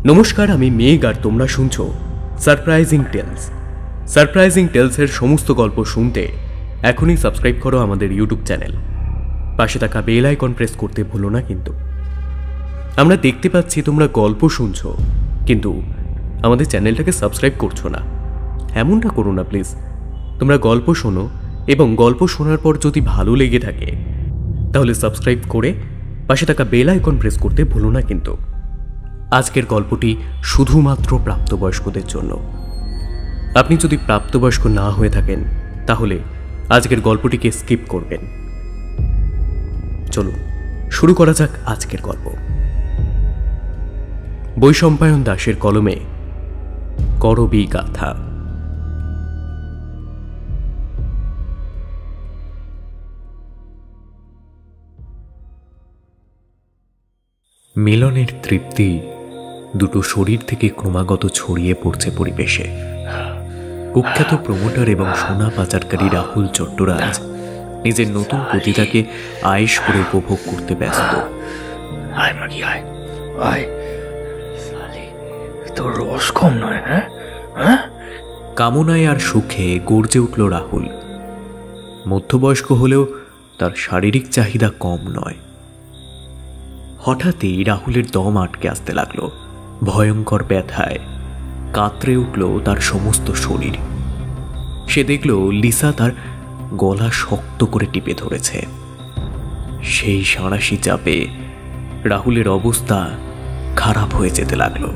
নমস্কার, আমি মেঘ আর তোমরা শুনছো সারপ্রাইজিং টেলস। সারপ্রাইজিং টেলসের সমস্ত গল্প শুনতে এখনই সাবস্ক্রাইব করো আমাদের ইউটিউব চ্যানেল। পাশে থাকা বেল আইকন প্রেস করতে ভুলো না কিন্তু। আমরা দেখতে পাচ্ছি তোমরা গল্প শুনছো, কিন্তু আমাদের চ্যানেলটাকে সাবস্ক্রাইব করছো না। এমনটা করো না প্লিজ। তোমরা গল্প শোনো এবং গল্প শোনার পর যদি ভালো লেগে থাকে তাহলে সাবস্ক্রাইব করে পাশে থাকা বেল আইকন প্রেস করতে ভুলো না কিন্তু। আজকের গল্পটি শুধুমাত্র প্রাপ্তবয়স্কদের জন্য। আপনি যদি প্রাপ্তবয়স্ক না হয়ে থাকেন তাহলে আজকের গল্পটিকে স্কিপ করবেন। চলুন শুরু করা যাক আজকের গল্প। বৈশম্পায়ন দাশের কলমে করবী গাথা। মিলনের তৃপ্তি দুটো শরীর থেকে ক্রমাগত ছড়িয়ে পড়ছে পরিবেশে। কুখ্যাত প্রমোটার এবং সোনা পাচারকারী রাহুল চট্টরাজ নিজের নতুন প্রতিটাকে আয়েশ করে উপভোগ করতে ব্যস্ত। কামনায় আর সুখে গর্জে উঠল রাহুল। মধ্যবয়স্ক হলেও তার শারীরিক চাহিদা কম নয়। হঠাৎই রাহুলের দম আটকে আসতে লাগলো। ভয়ঙ্কর ব্যথায় কাতরে উঠল তার সমস্ত শরীর। সে দেখল লিসা তার গলা শক্ত করে টিপে ধরেছে। সেই সাঁড়াশি চাপে রাহুলের অবস্থা খারাপ হয়ে যেতে লাগলো।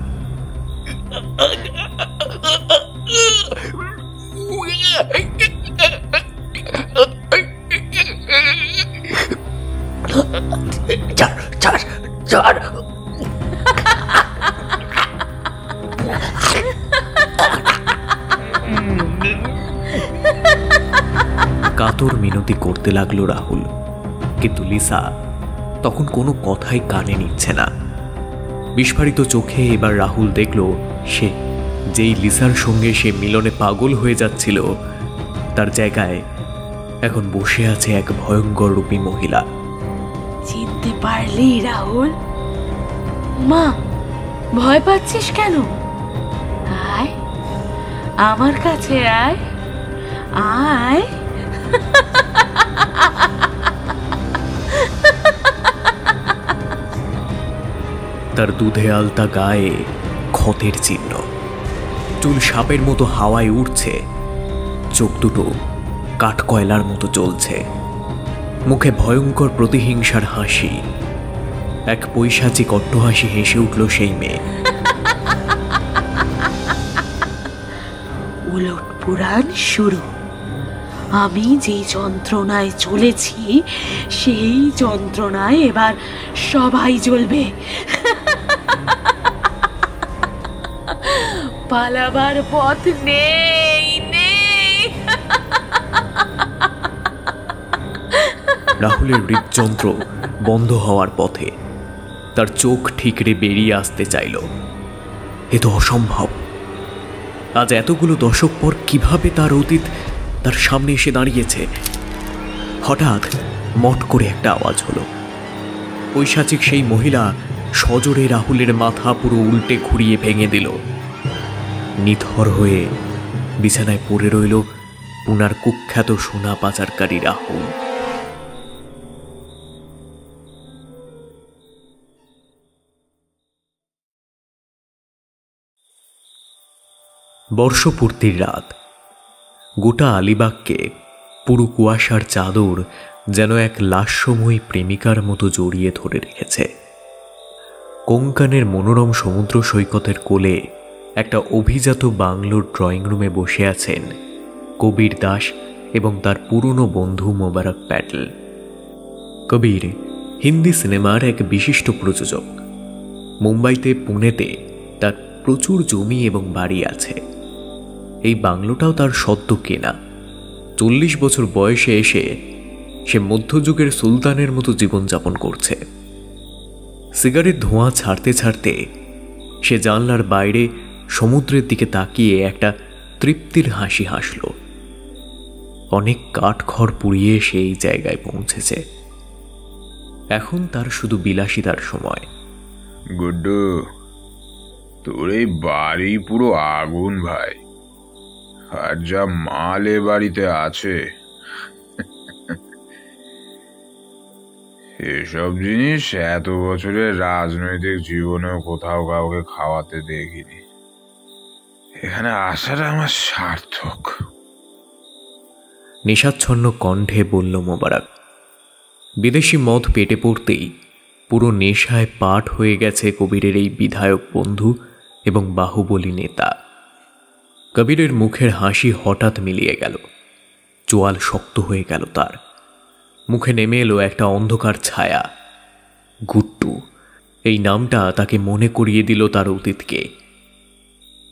কাতর মিনতি করতে লাগলো রাহুল, কিন্তু লিসা তখন কোনো কথাই কানে নিচ্ছে না। বিস্ফারিত চোখে এবার রাহুল দেখল সে যেই লিসার সঙ্গে সে মিলনে পাগল হয়ে যাচ্ছিল তার জায়গায় এখন বসে আছে এক ভয়ঙ্কর রূপী মহিলা। চিনতে পারলি রাহুল? মা, ভয় পাচ্ছিস কেন? আয় আমার কাছে, আয় আয়। তার দুধে আলতা গায়ে ক্ষতের চিহ্ন, চুল সাপের মতো হাওয়ায় উঠছে, চোখ দুটো কাঠকয়লার মতো জ্বলছে, মুখে ভয়ঙ্কর প্রতিহিংসার হাসি। এক পৈশাচিক অট্টহাসি হেসে উঠল সেই মেয়ে। উলট পুরাণ শুরু। আমি যে যন্ত্রণায় চলেছি সেই যন্ত্রণায় এবার সবাই জ্বলবে। পালাবার পথ নেই নেই। রাহুলের হৃদযন্ত্র বন্ধ হওয়ার পথে। তার চোখ ঠিকরে বেরিয়ে আসতে চাইল। এ তো অসম্ভব। আজ এতগুলো দশক পর কিভাবে তার অতীত তার সামনে এসে দাঁড়িয়েছে। হঠাৎ মট করে একটা আওয়াজ হলো। পৈশাচিক সেই মহিলা সজোরে রাহুলের মাথা পুরো উল্টে ঘুরিয়ে ভেঙে দিল। নিথর হয়ে বিছানায় পড়ে রইল পুনার কুখ্যাত সোনা পাচারকারী রাহুল। বর্ষপূর্তির রাত। গোটা আলিবাগকে পুরো কুয়াশার চাদর যেন এক লাস্যময়ী প্রেমিকার মতো জড়িয়ে ধরে রেখেছে। কোঙ্কানের মনোরম সমুদ্র সৈকতের কোলে একটা অভিজাত বাংলোর ড্রয়িং রুমে বসে আছেন কবির দাস এবং তার পুরনো বন্ধু মোবারক প্যাটেল। কবির হিন্দি সিনেমার এক বিশিষ্ট প্রযোজক। মুম্বাইতে, পুনেতে তার প্রচুর জমি এবং বাড়ি আছে। এই বাংলোটাও তার সদ্য কেনা। 40 বছর বয়সে এসে সে মধ্যযুগের সুলতানের মতো জীবনযাপন করছে। সিগারেট ধোঁয়া ছাড়তে ছাড়তে সে জানলার বাইরে সমুদ্রের দিকে তাকিয়ে একটা তৃপ্তির হাসি হাসল। অনেক কাঠখড় পুড়িয়ে সে এই জায়গায় পৌঁছেছে। এখন তার শুধু বিলাসিতার সময়। গুড্ডু, তোর এই বাড়ি পুরো আগুন ভাই, আর যা মাল এ বাড়িতে আছে এসব জিনিস এত বছরের রাজনৈতিক জীবনেও কোথাও কাউকে খাওয়াতে দেখিনি। এখানে আসাটা আমার সার্থক। নেশাচ্ছন্ন কণ্ঠে বলল মোবারক। বিদেশি মদ পেটে পড়তেই পুরো নেশায় পাট হয়ে গেছে কবিরের এই বিধায়ক বন্ধু এবং বাহুবলী নেতা। কবিরের মুখের হাসি হঠাৎ মিলিয়ে গেল, চোয়াল শক্ত হয়ে গেল তার। মুখে নেমে এলো একটা অন্ধকার ছায়া। গুট্টু, এই নামটা তাকে মনে করিয়ে দিল তার অতীতকে।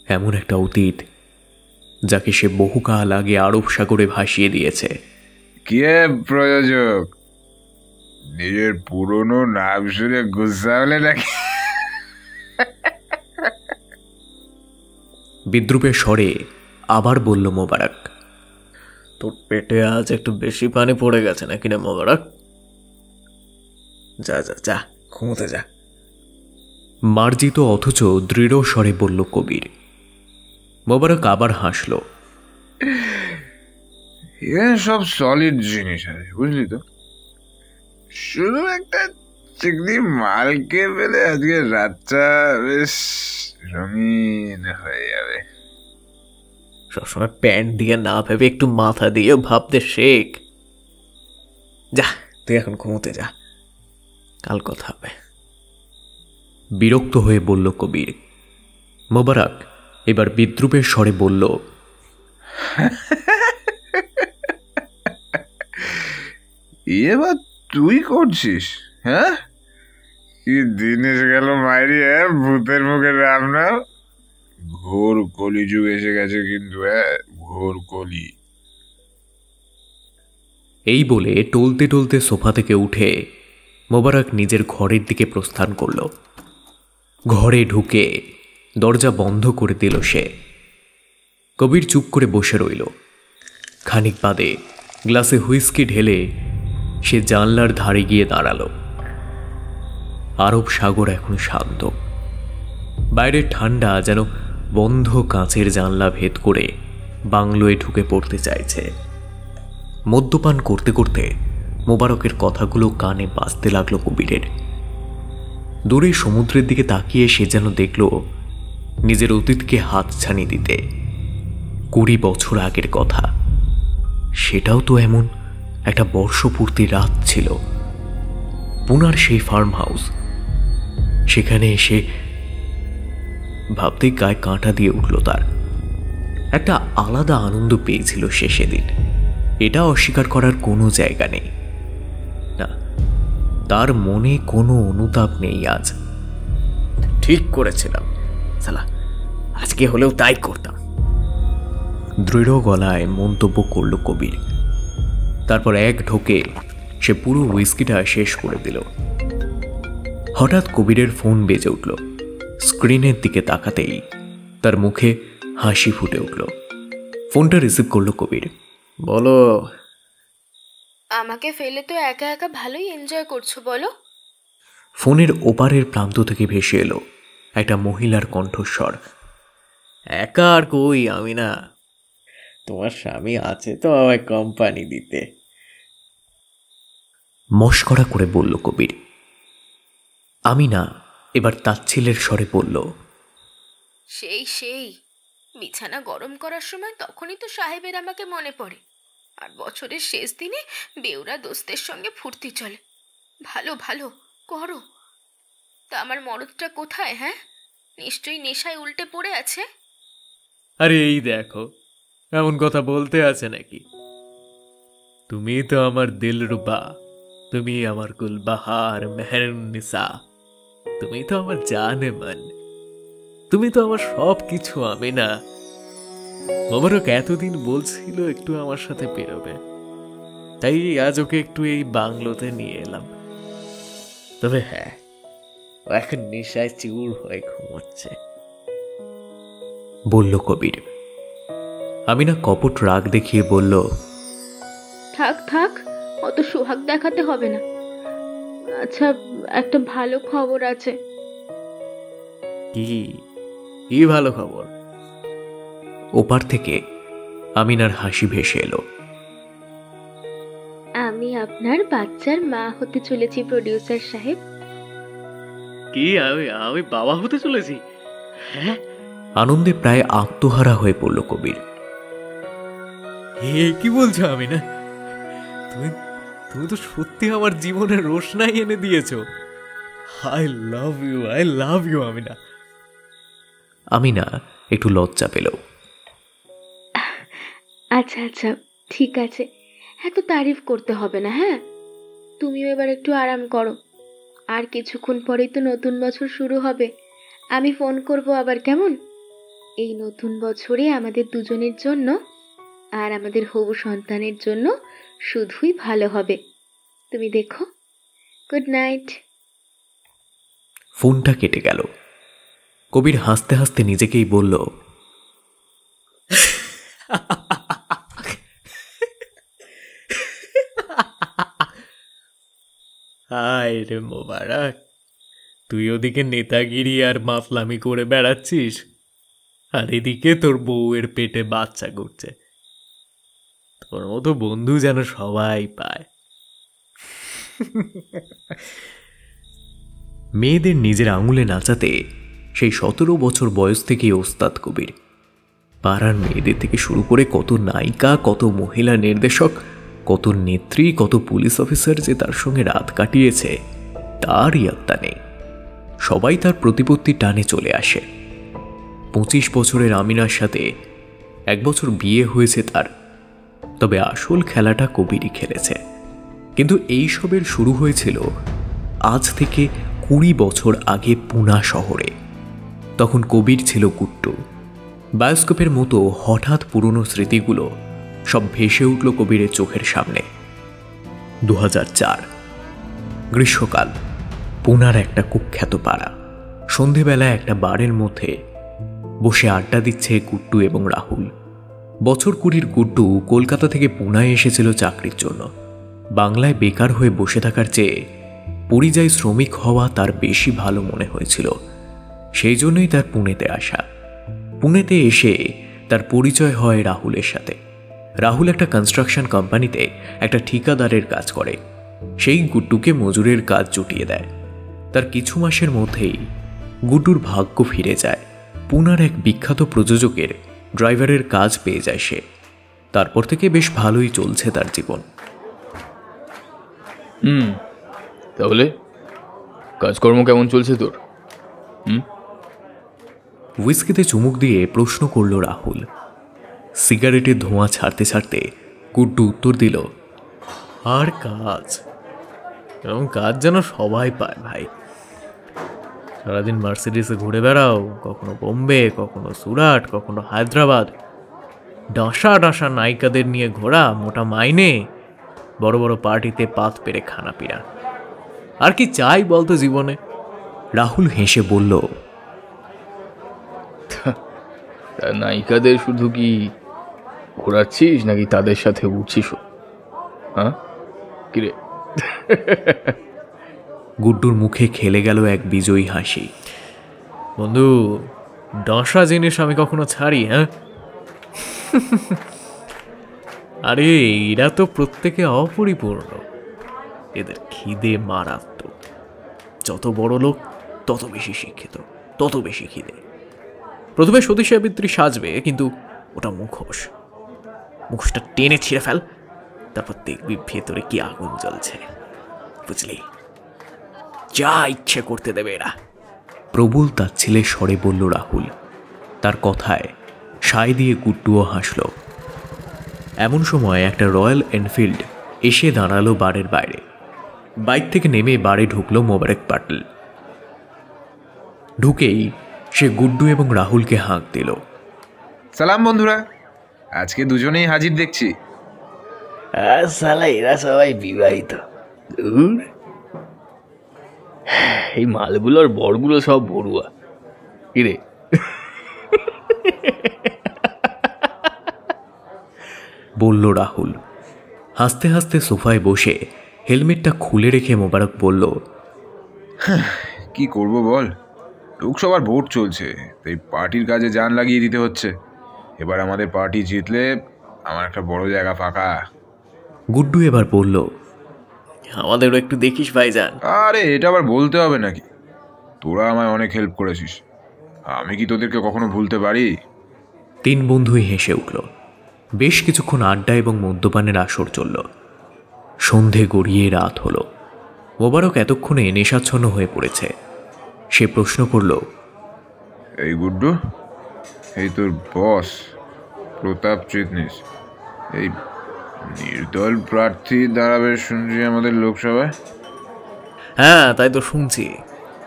এমন একটা অতীত যাকে সে বহুকাল আগে আরব সাগরে ভাসিয়ে দিয়েছে। কে প্রযোজক, নিজের পুরনো নাম শুনে গুসা হলে নাকি? বিদ্রুপের স্বরে আবার বলল মোবারক। তোর পেটে আজ একটু বেশি পানি পড়ে গেছে নাকি না মোবারক? যা যা যা, ঘুমোতে যা। মার্জিত অথচ দৃঢ় স্বরে বলল কবির। মোবারক আবার হাসল। সব সলিড জিনিস আছে, বুঝলি তো? শুধু একটা চিকনি মালকে পেলে আজকে রাতটা বেশ রঙিন হয়ে যাবে। সবসময় প্যান্ট দিয়ে না ভেবে একটু মাথা দিয়ে ভাবতে শেখ। যা, তুই এখন ঘুমোতে যা, কাল কথা হবে। বিরক্ত হয়ে বলল কবির। মোবারক এবার বিদ্রুপের স্বরে বলল, এবার তুই করছিস? হ্যাঁ, কি দিনেশ গেল মাইরি, ভূতের মুখে রাম নাম। ঘোর কলিযুগ এসে গেছে কিন্তু, ঘোর কলি। এই বলে টলতে টলতে সোফা থেকে উঠে মোবারক নিজের ঘরের দিকে প্রস্থান করল। ঘরে ঢুকে দরজা বন্ধ করে দিল সে। কবির চুপ করে বসে রইল। খানিক বাদে গ্লাসে হুইস্কি ঢেলে সে জানলার ধারে গিয়ে দাঁড়াল। আরব সাগর এখন শান্ত। বাইরের ঠান্ডা যেন বন্ধ কাঁচের জানলা ভেদ করে বাংলোয় ঢুকে পড়তে চাইছে। মদ্যপান করতে করতে মোবারকের কথাগুলো কানে বাজতে লাগলো কবিরের। দূরে সমুদ্রের দিকে তাকিয়ে সে যেন দেখল নিজের অতীতকে হাতছানি দিতে। 20 বছর আগের কথা। সেটাও তো এমন একটা বর্ষপূর্তি রাত ছিল। পুনার সেই ফার্ম হাউস, সেখানে এসে ভাবতেই গায়ে কাঁটা দিয়ে উঠল তার। একটা আলাদা আনন্দ পেয়েছিল সে সেদিন, এটা অস্বীকার করার কোনো জায়গা নেই। না, তার মনে কোনো অনুতাপ নেই আজ। ঠিক করেছিলাম, সালা আজকে হলেও তাই করতাম, দৃঢ় গলায় মন্তব্য করল কবির। তারপর এক ঢোকে সে পুরো হুইস্কিটা শেষ করে দিল। হঠাৎ কবিরের ফোন বেজে উঠল। স্ক্রিনের দিকে তাকাতেই তার মুখে হাসি ফুটে উঠল। ফোনটা রিসিভ করল কবির। বলো। আমাকে ফেলে তো একা একা ভালোই এনজয় করছো, বলো। ফোনের ওপারের প্রান্ত থেকে ভেসে এলো একটা মহিলার কণ্ঠস্বর। একা আর কই, আমি না, তোমার স্বামী আছে তো আমায় কোম্পানি দিতে। মস্করা করে বলল কবির। আমি না এবার তাচ্ছিলের স্বরে বলল, সেই বিছানা গরম করার সময় তখনই তো সাহেবের আমাকে মনে পড়ে। আর বছরের শেষ দিনে বেউরা দোস্তের সঙ্গে ফুর্তি চলে। ভালো ভালো করো। তা আমার মরদটা কোথায়? হ্যাঁ, নিশ্চয়ই নেশায় উল্টে পড়ে আছে। আরে এই দেখো, এমন কথা বলতে আছে নাকি? তুমি তো আমার দিলরুবা, তুমি আমার গুলবাহার মেহরুন্নিসা, তুমি তো আমার জানে মন, তুমি তো আমার সব কিছু। আমি না, মোবারক এতদিন বলছিল একটু আমার সাথে বেরোবে, তাই আজ ওকে একটু এই বাংলোতে নিয়ে এলাম। তবে হ্যাঁ, ও এখন নেশায় চুর হয়ে ঘুমোচ্ছে, বলল কবির। আমি না কপট রাগ দেখিয়ে বলল, থাক থাক, অত সোহাগ দেখাতে হবে না। আচ্ছা, একটা ভালো খবর আছে। কি? কি ভালো খবর? ওপার থেকে আমিনার হাসি ভেসে এলো। আমি আপনার বাচ্চার মা হতে চলেছি প্রডিউসার সাহেব। কি আমি বাবা হতে চলেছি? হ্যাঁ। আনন্দে প্রায় আত্মহারা হয়ে পড়ল কবির। কি বলছো আমিনা? তুমি তো সত্যি আমার জীবনের রোশনাই এনে দিয়েছো। I love you Amina. Amina একটু লজ্জা পেল। আচ্ছা আচ্ছা, ঠিক আছে, এত তারিফ করতে হবে না। হ্যাঁ, তুমিও এবার একটু আরাম করো। আর কিছুক্ষণ পরেই তো নতুন বছর শুরু হবে। আমি ফোন করব আবার, কেমন? এই নতুন বছরে আমাদের দুজনের জন্য আর আমাদের হবু সন্তানের জন্য শুধুই ভালো হবে। তুমি দেখো। Good night. ফোনটা কেটে গেল। কবির হাসতে হাসতে নিজেকেই বলল, হায় রে মোবারক, তুই ওদিকে নেতাগিরি আর মাফলামি করে বেড়াচ্ছিস, আর এদিকে তোর বউয়ের পেটে বাচ্চা ঘুরছে। তোর মতো বন্ধু যেন সবাই পায়। মেয়েদের নিজের আঙুলে নাচাতে সেই 17 বছর বয়স থেকেই ওস্তাদ কবির। পাড়ার মেয়েদের থেকে শুরু করে কত নায়িকা, কত মহিলা নির্দেশক, কত নেত্রী, কত পুলিশ অফিসার যে তার সঙ্গে রাত কাটিয়েছে তার ইয়াত্তা নেই। সবাই তার প্রতিপত্তি টানে চলে আসে। 25 বছরের আমিনার সাথে 1 বছর বিয়ে হয়েছে তার। তবে আসল খেলাটা কবিরই খেলেছে। কিন্তু এই সবের শুরু হয়েছিল আজ থেকে 20 বছর আগে পুনা শহরে। তখন কবির ছিল গুট্টু। বায়োস্কোপের মতো হঠাৎ পুরনো স্মৃতিগুলো সব ভেসে উঠল কবিরের চোখের সামনে। 2004 গ্রীষ্মকাল, পুনার একটা কুখ্যাত পাড়া। সন্ধেবেলায় একটা বারের মধ্যে বসে আড্ডা দিচ্ছে গুড্ডু এবং রাহুল। বছর 20 গুড্ডু কলকাতা থেকে পুনায় এসেছিল চাকরির জন্য। বাংলায় বেকার হয়ে বসে থাকার চেয়ে পরিযায়ী শ্রমিক হওয়া তার বেশি ভালো মনে হয়েছিল। সেই জন্যই তার পুনেতে আসা। পুনেতে এসে তার পরিচয় হয় রাহুলের সাথে। রাহুল একটা কনস্ট্রাকশন কোম্পানিতে একটা ঠিকাদারের কাজ করে। সেই গুড্ডুকে মজুরের কাজ জুটিয়ে দেয়। তার কিছু মাসের মধ্যেই গুড্ডুর ভাগ্য ফিরে যায়। পুনার এক বিখ্যাত প্রযোজকের ড্রাইভারের কাজ পেয়ে যায় সে। তারপর থেকে বেশ ভালোই চলছে তার জীবন। তাহলে কাজকর্ম কেমন চলছে তোর? হুইস্কিতে চুমুক দিয়ে প্রশ্ন করল রাহুল। সিগারেটের ধোঁয়া ছাড়তে ছাড়তে গুড্ডু উত্তর দিল, আর কাজ, এরকম কাজ যেন সবাই পায় ভাই। সারাদিন মার্সিডিসে ঘুরে বেড়াও, কখনো বোম্বে, কখনো সুরাট, কখনো হায়দ্রাবাদ। ডাঁসা ডাঁসা নায়িকাদের নিয়ে ঘোরা, মোটা মাইনে, বড় বড় পার্টিতে পাত পেরে খানা পিনা। আর কি চাই বলতো জীবনে? রাহুল হেসে বলল, নায়িকাদের শুধু কি ঘোরাচ্ছিস নাকি তাদের সাথে উঠছিস? হ্যাঁ কিরে? গুড্ডুর মুখে খেলে গেল এক বিজয়ী হাসি। বন্ধু, ডাঁসা জিনিস আমি কখনো ছাড়ি? হ্যাঁ, আরে এরা তো প্রত্যেকে অপরিপূর্ণ। এদের খিদে মারাত্মক। যত বড় লোক তত বেশি শিক্ষিত, তত বেশি খিদে। প্রথমে সতী সাবিত্রী সাজবে, কিন্তু ওটা মুখোশ। মুখোশটা টেনে ছিঁড়ে ফেল, তারপর দেখবি ভেতরে কি আগুন জ্বলছে। বুঝলি? যা ইচ্ছে করতে দেবে এরা। প্রবল তাচ্ছিলের স্বরে বলল রাহুল। তার কথায় সায় দিয়ে গুড্ডুও হাসল। এমন সময় একটা রয়্যাল এনফিল্ড এসে দাঁড়ালো বারের বাইরে। বাইক থেকে নেমে বারে ঢুকলো মোবারক পাটল। ঢুকেই সে গুড্ডু এবং রাহুলকে হাঁক দিল। সালাম বন্ধুরা, আজকে দুজনেই হাজির দেখছি। সালা এরা সবাই বিবাহিত। এই মালগুলোর বরগুলো সব বড়ুয়া। কিরে? বলল রাহুল। হাসতে হাসতে সোফায় বসে হেলমেটটা খুলে রেখে মোবারক বলল, কি করব বল, লোকসভার ভোট চলছে, তাই পার্টির কাজে জান লাগিয়ে দিতে হচ্ছে। এবার আমাদের পার্টি জিতলে আমার একটা বড় জায়গা ফাঁকা। গুড্ডু এবার বলল, আমাদেরও একটু দেখিস ভাইজান। আরে এটা আবার বলতে হবে নাকি? তোরা আমায় অনেক হেল্প করেছিস, আমি কি তোদেরকে কখনো ভুলতে পারি? তিন বন্ধুই হেসে উঠল। বেশ কিছুক্ষণ আড্ডা এবং মদ্যপানের আসর চলল। সন্ধে গড়িয়ে রাত হলো। মোবারক এতক্ষণে নেশাচ্ছন্ন হয়ে পড়েছে। সে প্রশ্ন করল, এই গুড্ডু, এই তোর বস প্রতাপ চিটনিস এই নির্দল প্রার্থী দাঁড়াবে শুনছি আমাদের লোকসভায়। হ্যাঁ তাই তো শুনছি,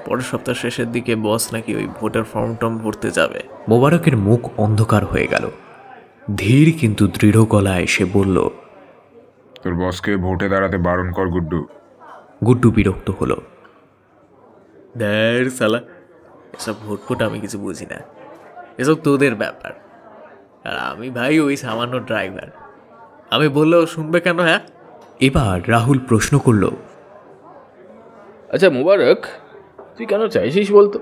পরের সপ্তাহ শেষের দিকে বস নাকি ওই ভোটার ফর্ম টর্ম ভরতে যাবে। মোবারকের মুখ অন্ধকার হয়ে গেল। ধীর কিন্তু দৃঢ় গলায় সে বলল, তোর বসকে ভোটে দাঁড়াতে বারণ কর গুড্ডু। গুড্ডু বিরক্ত হলো। দেড় সালা, এসব ভোট ফোট আমি কিছু বুঝি না, এসব তোদের ব্যাপার। আর আমি ভাই ওই সামান্য ড্রাইভার, আমি বললেও শুনবে কেন? হ্যাঁ। এবার রাহুল প্রশ্ন করল, আচ্ছা মোবারক, তুই কেন চাইছিস বলতো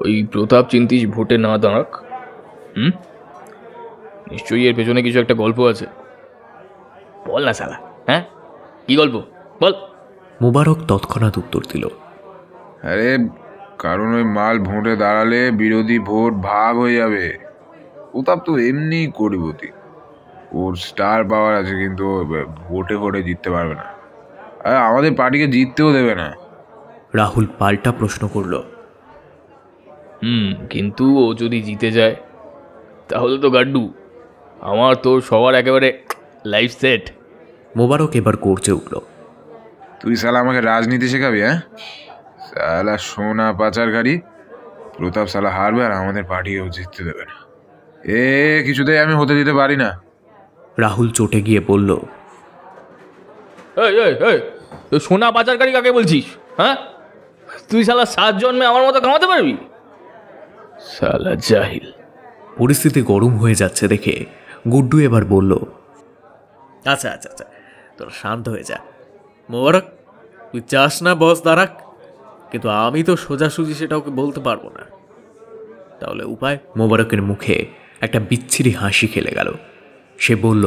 ওই প্রতাপ চিন্তিস ভোটে না দাঁড়াক? নিশ্চয়ই এর পেছনে কিছু একটা গল্প আছে। বল না শালা, হ্যাঁ কি গল্প বল। মোবারক তৎক্ষণাৎ উত্তর দিল, আরে কারণ ওই মাল ভোটে দাঁড়ালে বিরোধী ভোট ভাগ হয়ে যাবে। প্রতাপ তো এমনি করিবতি, ওর স্টার পাওয়ার আছে, কিন্তু ভোটে ভোটে জিততে পারবে না, আর আমাদের পার্টিকে জিততেও দেবে না। রাহুল পাল্টা প্রশ্ন করল, কিন্তু ও যদি জিতে যায় তাহলে তো গাড্ডু আমার তোর সবার একেবারে লাইফ সেট। মোবারক এবার গর্জে উঠল, তুই শালা আমাকে রাজনীতি শেখাবি? হ্যাঁ শালা সোনা পাচার গাড়ি। প্রতাপ শালা হারবে আর আমাদের পার্টিকেও জিততে দেবে না, এ কিছুতেই আমি হতে দিতে পারি না। রাহুল চটে গিয়ে বলল, সোনা পাচারকারী কাকে বলছিস? হ্যাঁ তুই শালা 7 জন্মে আমার মতো কামাতে পারবি? শালা জাহিল। পরিস্থিতি গরম হয়ে যাচ্ছে দেখে গুড্ডু এবার বলল, আচ্ছা আচ্ছা আচ্ছা, তোরা শান্ত হয়ে যা। মোবারক, তুই চাস না বস দাঁড়াক, কিন্তু আমি তো সোজাসুজি সেটা ওকে বলতে পারবো না। তাহলে উপায়? মোবারকের মুখে একটা বিচ্ছিরি হাসি খেলে গেল। সে বলল,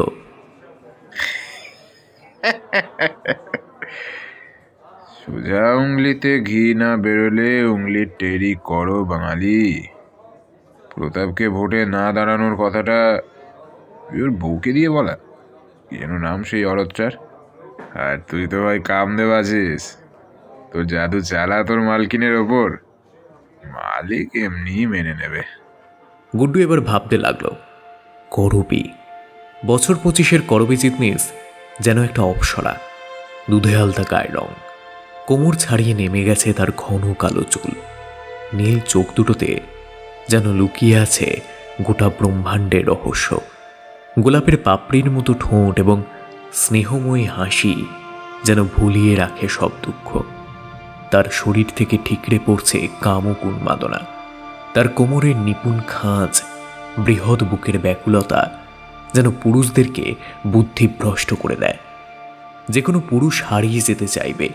সোজা উংলিতে ঘি না বেরোলে উংলি টেরি করো বাঙালি। প্রতাপকে ভোটে না দাঁড়ানোর কথাটা ওর বউকে দিয়ে বলা, কি যেন নাম সেই অরচ্চার। আর তুই তো ভাই কাম দেবাছিস, তোর জাদু চালা তোর মালকিনের ওপর, মালিক এমনি মেনে নেবে। গুড্ডু এবার ভাবতে লাগলো, করবি, বছর 25-এর করবি চিটনিস যেন একটা অপসরা। দুধে আলতা গায়ের রং, কোমর ছাড়িয়ে নেমে গেছে তার ঘন কালো চুল। নীল চোখ দুটোতে যেন লুকিয়ে আছে গোটা ব্রহ্মাণ্ডের রহস্য। গোলাপের পাপড়ির মতো ঠোঁট এবং স্নেহময়ী হাসি যেন ভুলিয়ে রাখে সব দুঃখ। তার শরীর থেকে ঠিকরে পড়ছে কামক উন্মাদনা। তার কোমরের নিপুণ খাঁজ, বৃহৎ বুকের ব্যাকুলতা যেন পুরুষদেরকে বুদ্ধিভ্রষ্ট করে দেয়। যে কোনো পুরুষ হারিয়ে যেতে চাইবে,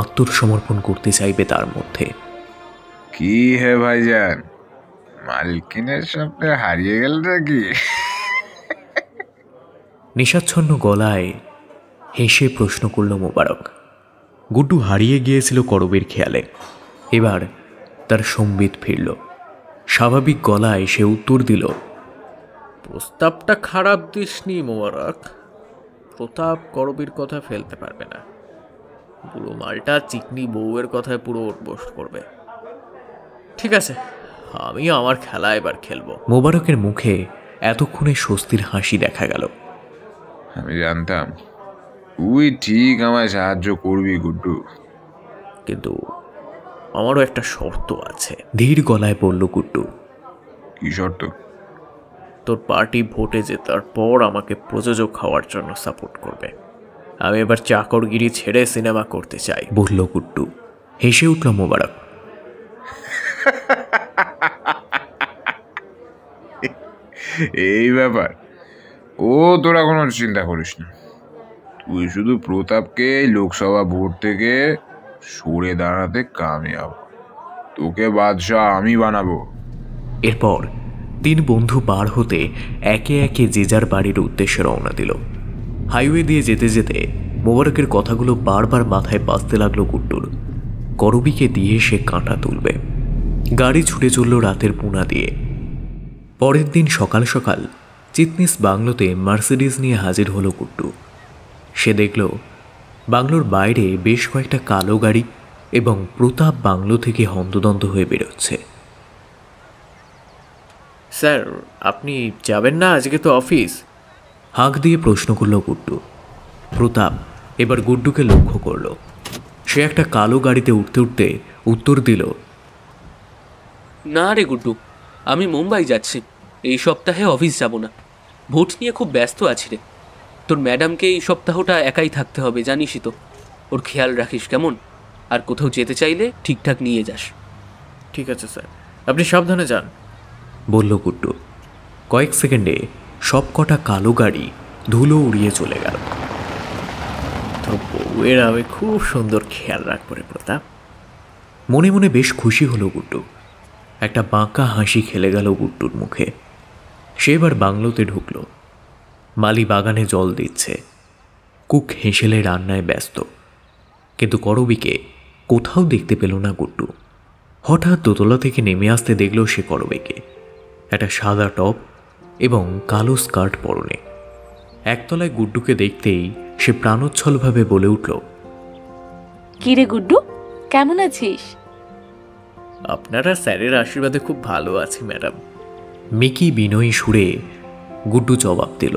আত্মসমর্পণ করতে চাইবে তার মধ্যে। কি হে ভাইজান, মালকিনের সামনে হারিয়ে গেল নাকি? নেশাচ্ছন্ন গলায় হেসে প্রশ্ন করল মোবারক। গুড্ডু হারিয়ে গিয়েছিল করবের খেয়ালে। এবার তার সম্বিত ফিরল। স্বাভাবিক গলায় সে উত্তর দিল, প্রস্তাবটা খারাপ দিসনি মোবারক, প্রতাপ করবীর কথা ফেলতে পারবে না। পুরো মালটা চিকনি বউয়ের কথায় পুরো ওঠবোস করবে। ঠিক আছে, আমি আমার খেলা এবার খেলবো। মোবারকের মুখে এতক্ষণে স্বস্তির হাসি দেখা গেল। আমি জানতাম তুই ঠিক আমায় সাহায্য করবি গুড্ডু, কিন্তু আমারও একটা শর্ত আছে, ধীর গলায় বলল গুড্ডু। কি শর্ত? তোর পার্টি ভোটে জেতার পর আমাকে প্রযোজক হওয়ার জন্য সাপোর্ট করবে। আমি এবার চাকরগিরি ছেড়ে সিনেমা করতে চাই, বলল গুড্ডু। হেসে উঠল মোবারক। এই ব্যাপার, ও তোরা কোনো চিন্তা করিস না, তুই শুধু প্রতাপকে লোকসভা ভোট থেকে সরে দাঁড়াতে কামিয়াব, তোকে বাদশাহ আমি বানাবো। এরপর 3 বন্ধু বার হতে একে একে যে যার বাড়ির উদ্দেশ্যে রওনা দিল। হাইওয়ে দিয়ে যেতে যেতে মোবারকের কথাগুলো বারবার মাথায় বাজতে লাগলো গুড্ডুর। করবীকে দিয়ে সে কাঁটা তুলবে। গাড়ি ছুটে চলল রাতের পুনা দিয়ে। পরের দিন সকাল সকাল চিটনিস বাংলোতে মার্সিডিজ নিয়ে হাজির হলো গুড্ডু। সে দেখল বাংলোর বাইরে বেশ কয়েকটা কালো গাড়ি এবং প্রতাপ বাংলো থেকে হন্তদন্ত হয়ে বেরোচ্ছে। স্যার, আপনি যাবেন না? আজকে তো অফিস। হাঁক দিয়ে প্রশ্ন করল গুড্ডু। প্রতাপ এবার গুড্ডুকে লক্ষ্য করল। সে একটা কালো গাড়িতে উঠতে উঠতে উত্তর দিল, না রে গুড্ডু, আমি মুম্বাই যাচ্ছি। এই সপ্তাহে অফিস যাব না। ভোট নিয়ে খুব ব্যস্ত আছি রে। তোর ম্যাডামকে এই সপ্তাহটা একাই থাকতে হবে, জানিসই তো। ওর খেয়াল রাখিস কেমন? আর কোথাও যেতে চাইলে ঠিকঠাক নিয়ে যাস। ঠিক আছে স্যার, আপনি সাবধানে যান, বলল গুড্ডু। কয়েক সেকেন্ডে সব কটা কালো গাড়ি ধুলো উড়িয়ে চলে গেল। তো বউয়ের আমি খুব সুন্দর খেয়াল রাখবো রে প্রতাপ। মনে মনে বেশ খুশি হলো গুড্ডু। একটা বাঁকা হাসি খেলে গেল গুড্ডুর মুখে। সে এবার বাংলোতে ঢুকল। মালি বাগানে জল দিচ্ছে। কুক হেসেলে রান্নায় ব্যস্ত। কিন্তু করবীকে কোথাও দেখতে পেল না গুড্ডু। হঠাৎ দোতলা থেকে নেমে আসতে দেখল সে করবীকে। একটা সাদা টপ এবং কালো স্কার্ট পরনে। একতলায় গুড্ডুকে দেখতেই সে প্রাণোচ্ছলভাবে বলে উঠল, কিরে গুড্ডু, কেমন আছিস? আপনারা স্যারের আশীর্বাদে খুব ভালো আছি ম্যাডাম। মিকি বিনয়ী সুরে গুড্ডু জবাব দিল।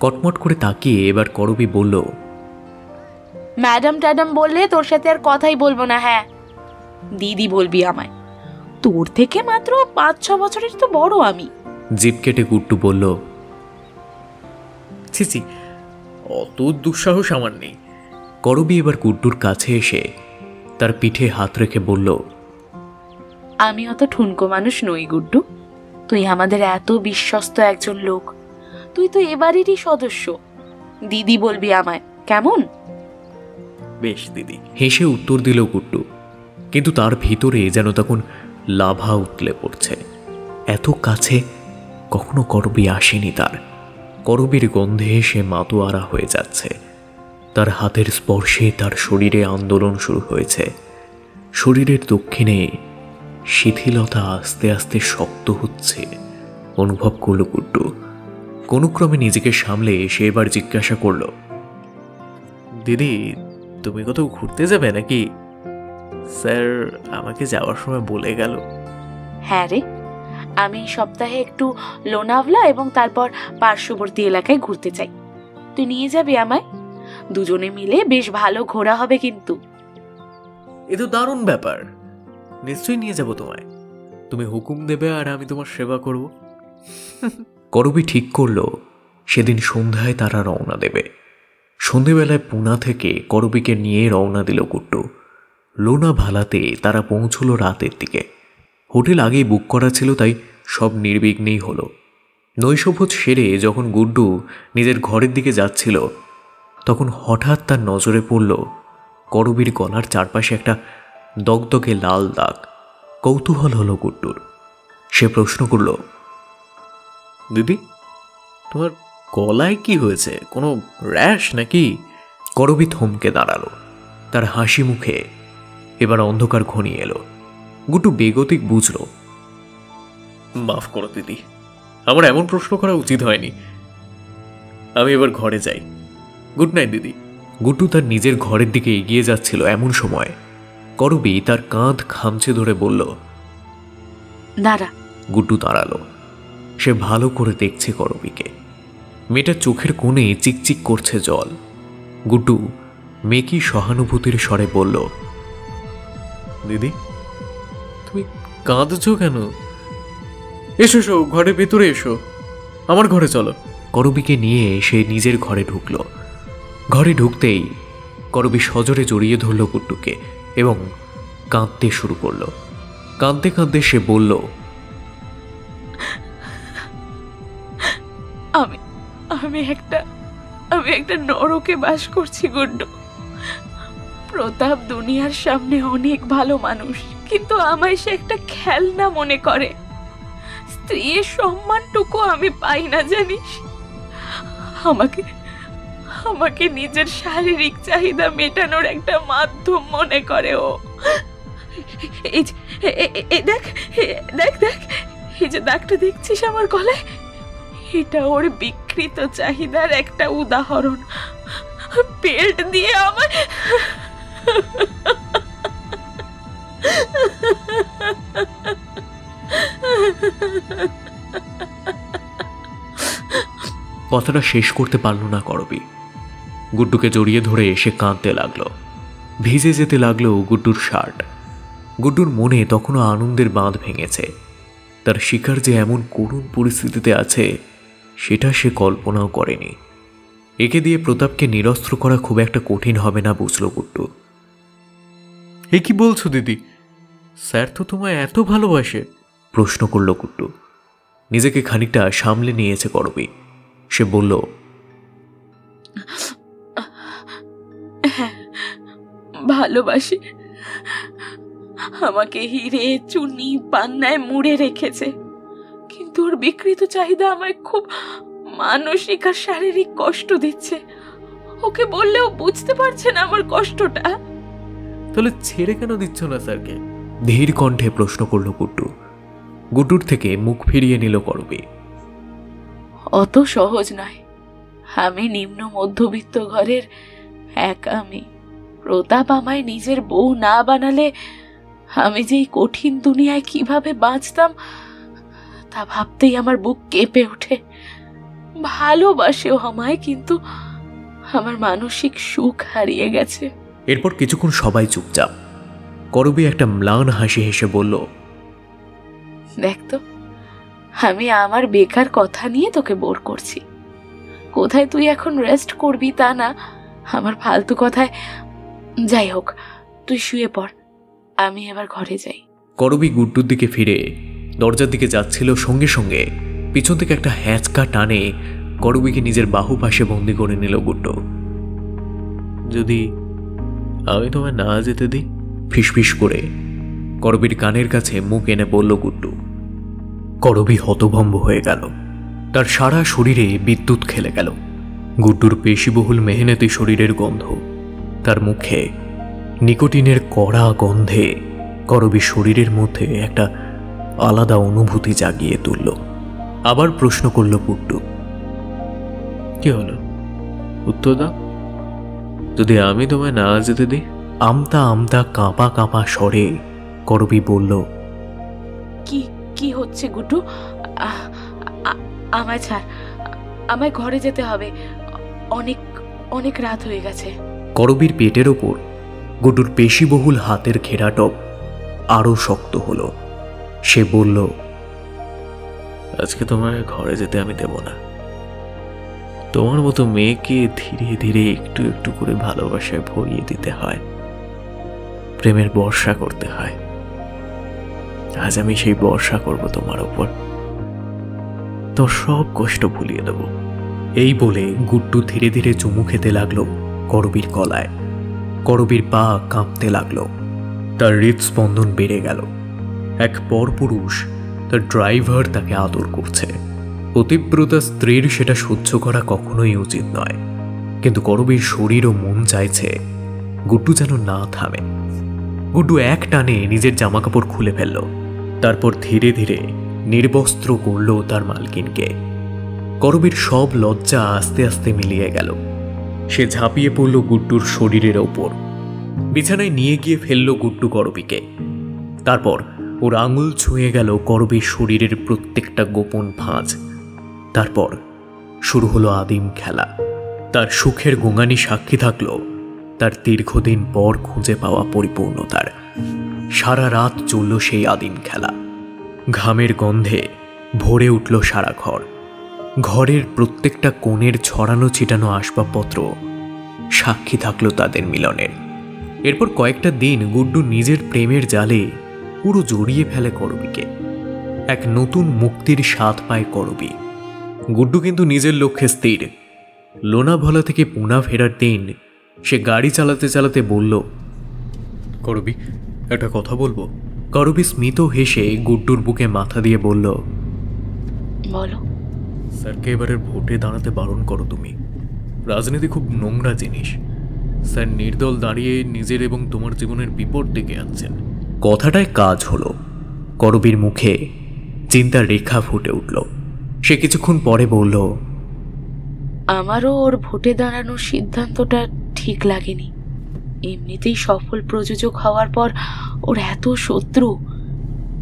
কটমট করে তাকিয়ে এবার করবী বলল, ম্যাডাম ট্যাডাম বললে তোর সাথে আর কথাই বলবো না। হ্যাঁ, দিদি বলবি আমায়। তোর থেকে মাত্র 5-6 বছরের তো বড় আমি। জিভ কেটে গুড্ডু বলল, ছি ছি, অত দুঃসাহস আমার নেই। করবী এবার গুড্ডুর কাছে এসে তার পিঠে হাত রেখে বলল, আমি অত ঠুনকো মানুষ নই গুড্ডু। তুই আমাদের এত বিশ্বস্ত একজন লোক। তুই তো এবারেরই সদস্য। দিদি বলবি আমায়, কেমন? বেশ দিদি, হেসে উত্তর দিল গুড্ডু। কিন্তু তার ভিতরে যেন তখন লাভা উতলে পড়ছে। এত কাছে কখনো করবী আসেনি তার। করবীর গন্ধে সে মাতোয়ারা হয়ে যাচ্ছে। তার হাতের স্পর্শে তার শরীরে আন্দোলন শুরু হয়েছে। শরীরের দক্ষিণে শিথিলতা আস্তে আস্তে শক্ত হচ্ছে অনুভব করল গুড্ডু। কোনোক্রমে নিজেকে সামলে সে এবার জিজ্ঞাসা করল, দিদি, তুমি কোথাও ঘুরতে যাবে নাকি? স্যার আমাকে যাওয়ার সময় বলে গেল। হ্যাঁ রে, আমি এই সপ্তাহে একটু লোনাভলা এবং তারপর পার্শ্ববর্তী এলাকায় ঘুরতে চাই। তুই নিয়ে যাবি আমায়? দুজনে মিলে বেশ ভালো ঘোরা হবে কিন্তু। এ তো দারুণ ব্যাপার। নিশ্চয়ই নিয়ে যাব তোমায়। তুমি হুকুম দেবে আর আমি তোমার সেবা করব। করবী ঠিক করলো সেদিন সন্ধ্যায় তারা রওনা দেবে। সন্ধেবেলায় পুনা থেকে করবীকে নিয়ে রওনা দিল গুড্ডু। লোনাভালাতে তারা পৌঁছল রাতের দিকে। হোটেল আগেই বুক করা ছিল, তাই সব নির্বিঘ্নেই হলো। নৈশভোজ সেরে যখন গুড্ডু নিজের ঘরের দিকে যাচ্ছিল, তখন হঠাৎ তার নজরে পড়ল করবীর গলার চারপাশে একটা দগদগে লাল দাগ। কৌতূহল হলো গুড্ডুর। সে প্রশ্ন করল, দিদি, তোমার গলায় কি হয়েছে? কোনো র্যাশ নাকি? করবী থমকে দাঁড়ালো। তার হাসি মুখে এবার অন্ধকার ঘনিয়ে এলো। গুড্ডু বেগতিক বুঝল, মাফ করো দিদি, আমার এমন প্রশ্ন করা উচিত হয়নি। আমি এবার ঘরে যাই। গুড নাইট দিদি। গুড্ডু তার নিজের ঘরের দিকে এগিয়ে যাচ্ছিল, এমন সময় করবী তার কাঁধ খামচে ধরে বলল, দাঁড়া। গুড্ডু দাঁড়ালো। সে ভালো করে দেখছে করবীকে। মেয়েটার চোখের কোণে চিকচিক করছে জল। গুড্ডু মেকি সহানুভূতির স্বরে বলল, দিদি, তুমি কাঁদছো কেন? এসো এসো, ঘরের ভেতরে এসো, আমার ঘরে চলো। করবীকে নিয়ে সে নিজের ঘরে ঢুকল। ঘরে ঢুকতেই করবী সজোরে জড়িয়ে ধরল গুড্ডুকে এবং কাঁদতে শুরু করল। কাঁদতে কাঁদতে সে বলল, আমি একটা নরকে বাস করছি গুড্ডু। প্রতাপ দুনিয়ার সামনে অনেক ভালো মানুষ, কিন্তু আমায় সে একটা খেলনা মনে করে। স্ত্রীর সম্মানটুকু আমি পাই না জানিস। আমাকে আমাকে নিজের শারীরিক চাহিদা মেটানোর একটা মাধ্যম মনে করে ও। দেখ দেখ দেখ, এই যে দাগটা দেখছিস আমার গলায়, এটা ওর বিকৃত চাহিদার একটা উদাহরণ। পেট দিয়ে আমায় কথাটা শেষ করতে পারল না করবি। গুড্ডুকে জড়িয়ে ধরে এসে কাঁদতে লাগলো। ভিজে যেতে লাগলো গুড্ডুর শার্ট। গুড্ডুর মনে তখনও আনন্দের বাঁধ ভেঙেছে। তার শিকার যে এমন করুণ পরিস্থিতিতে আছে সেটা সে কল্পনাও করেনি। একে দিয়ে প্রতাপকে নিরস্ত্র করা খুব একটা কঠিন হবে না বুঝল গুড্ডু। এ কি বলছো দিদি, স্যার তো তোমায় এত ভালোবাসে? প্রশ্ন করল গুড্ডু। নিজেকে খানিকটা সামলে নিয়েছে করবি। সে বলল, ভালোবাসি। আমাকে হিরে চুনি পান্নায় মুড়ে রেখেছে, কিন্তু ওর বিকৃত চাহিদা আমায় খুব মানসিক আর শারীরিক কষ্ট দিচ্ছে। ওকে বললেও বুঝতে পারছে না আমার কষ্টটা। তাহলে ছেড়ে কেন দিচ্ছ না স্যারকে? ধীর কণ্ঠে প্রশ্ন করল গুড্ডু। গুড্ডুর থেকে মুখ ফিরিয়ে নিল করবি। অত সহজ নয়। আমি নিম্ন মধ্যবিত্ত ঘরের একা মেয়ে। প্রতাপ আমায় নিজের বউ না বানালে আমি যে এই কঠিন দুনিয়ায় কিভাবে বাঁচতাম তা ভাবতেই আমার বুক কেঁপে ওঠে। ভালোবাসেও আমায়, কিন্তু আমার মানসিক সুখ হারিয়ে গেছে। এরপর কিছুক্ষণ সবাই চুপচাপ। করবি একটা ম্লান হাসি হেসে বলল, দেখ তো, আমি আমার বেকার কথা নিয়ে তোকে বোর করছি। কোথায় তুই এখন রেস্ট করবি তা না, আমার ফালতু কথায়। যাই হোক, তুই শুয়ে পড়, আমি এবার ঘরে যাই। করবি গুড্ডুর দিকে ফিরে দরজার দিকে যাচ্ছিল, সঙ্গে সঙ্গে পিছন থেকে একটা হ্যাঁচকা টানে করবিকে নিজের বাহু পাশে বন্দি করে নিল গুড্ডু। যদি আমি তোমায় না যেতে দিই, ফিসফিস করে করবির কানের কাছে মুখ এনে বলল গুড্ডু। করবি হতভম্ব হয়ে গেল। তার সারা শরীরে বিদ্যুৎ খেলে গেল। গুড্ডুর পেশিবহুল মেহনতি শরীরের গন্ধ, তার মুখে নিকোটিনের কড়া গন্ধে করবি শরীরের মধ্যে একটা আলাদা অনুভূতি জাগিয়ে তুলল। আবার প্রশ্ন করল গুড্ডু, কি হলো, উত্তর দাও। যদি আমি তোমায় না যেতে দিই? আমতা আমতা কাঁপা কাঁপা স্বরে করবি বলল, কি কি হচ্ছে গুড্ডু? আমায় ছাড়, আমায় ঘরে যেতে হবে। অনেক অনেক রাত হয়ে গেছে। করবির পেটের ওপর গুড্ডুর পেশিবহুল হাতের ঘেরাটপ আরো শক্ত হলো। সে বলল, আজকে তোমার ঘরে যেতে আমি দেব না। তোমার মতো মেয়েকে ধীরে ধীরে একটু একটু করে ভালোবাসায় ভরিয়ে দিতে হয়, প্রেমের বর্ষা করতে হয়। আজ আমি সেই বর্ষা করব তোমার ওপর, তোর সব কষ্ট ভুলিয়ে দেব। এই বলে গুড্ডু ধীরে ধীরে চুমু খেতে লাগলো করবির গলায়। করবির পা কাঁপতে লাগলো, তার হৃদস্পন্দন বেড়ে গেল। এক পরপুরুষ, তার ড্রাইভার তাকে আদর করছে। পতিব্রতা স্ত্রীর সেটা সহ্য করা কখনোই উচিত নয়, কিন্তু করবির শরীর ও মন চাইছে গুড্ডু যেন না থামে। গুড্ডু এক টানে নিজের জামাকাপড় খুলে ফেলল, তারপর ধীরে ধীরে নির্বস্ত্র করল তার মালকিনকে। করবির সব লজ্জা আস্তে আস্তে মিলিয়ে গেল। সে ঝাঁপিয়ে পড়ল গুড্ডুর শরীরের ওপর, বিছানায় নিয়ে গিয়ে ফেলল গুড্ডু করবিকে। তারপর ওর আঙুল ছুঁয়ে গেল করবির শরীরের প্রত্যেকটা গোপন ভাঁজ। তারপর শুরু হলো আদিম খেলা। তার সুখের গোঙানি সাক্ষী থাকল তার দীর্ঘদিন পর খুঁজে পাওয়া পরিপূর্ণতার। সারা রাত চলল সেই আদিম খেলা। ঘামের গন্ধে ভরে উঠল সারা ঘর। ঘরের প্রত্যেকটা কোণের ছড়ানো ছিটানো আসবাবপত্র সাক্ষী থাকল তাদের মিলনের। এরপর কয়েকটা দিন গুড্ডু নিজের প্রেমের জালে পুরো জড়িয়ে ফেলে করবিকে। এক নতুন মুক্তির স্বাদ পায় করবি। গুড্ডু কিন্তু নিজের লক্ষ্যে স্থির। লোনাভালা থেকে পুনা ফেরার দিন সে গাড়ি চালাতে চালাতে বলল, করবি একটা কথা বলবো? করবি স্মিত হেসে গুড্ডুর বুকে মাথা দিয়ে বলল, বলো। স্যারকে এবারের ভোটে দাঁড়াতে বারণ করো তুমি। রাজনীতি খুব নোংরা জিনিস। স্যার নির্দল দাঁড়িয়ে নিজের এবং তোমার জীবনের বিপদ ডেকে আনছেন। কথাটায় কাজ হলো। করবীর মুখে চিন্তার রেখা ফুটে উঠল। সে কিছুক্ষণ পরে বলল, আমারও ওর ভোটে দাঁড়ানোর সিদ্ধান্তটা ঠিক লাগেনি। এমনিতেই সফল প্রযোজক হওয়ার পর ওর এত শত্রু,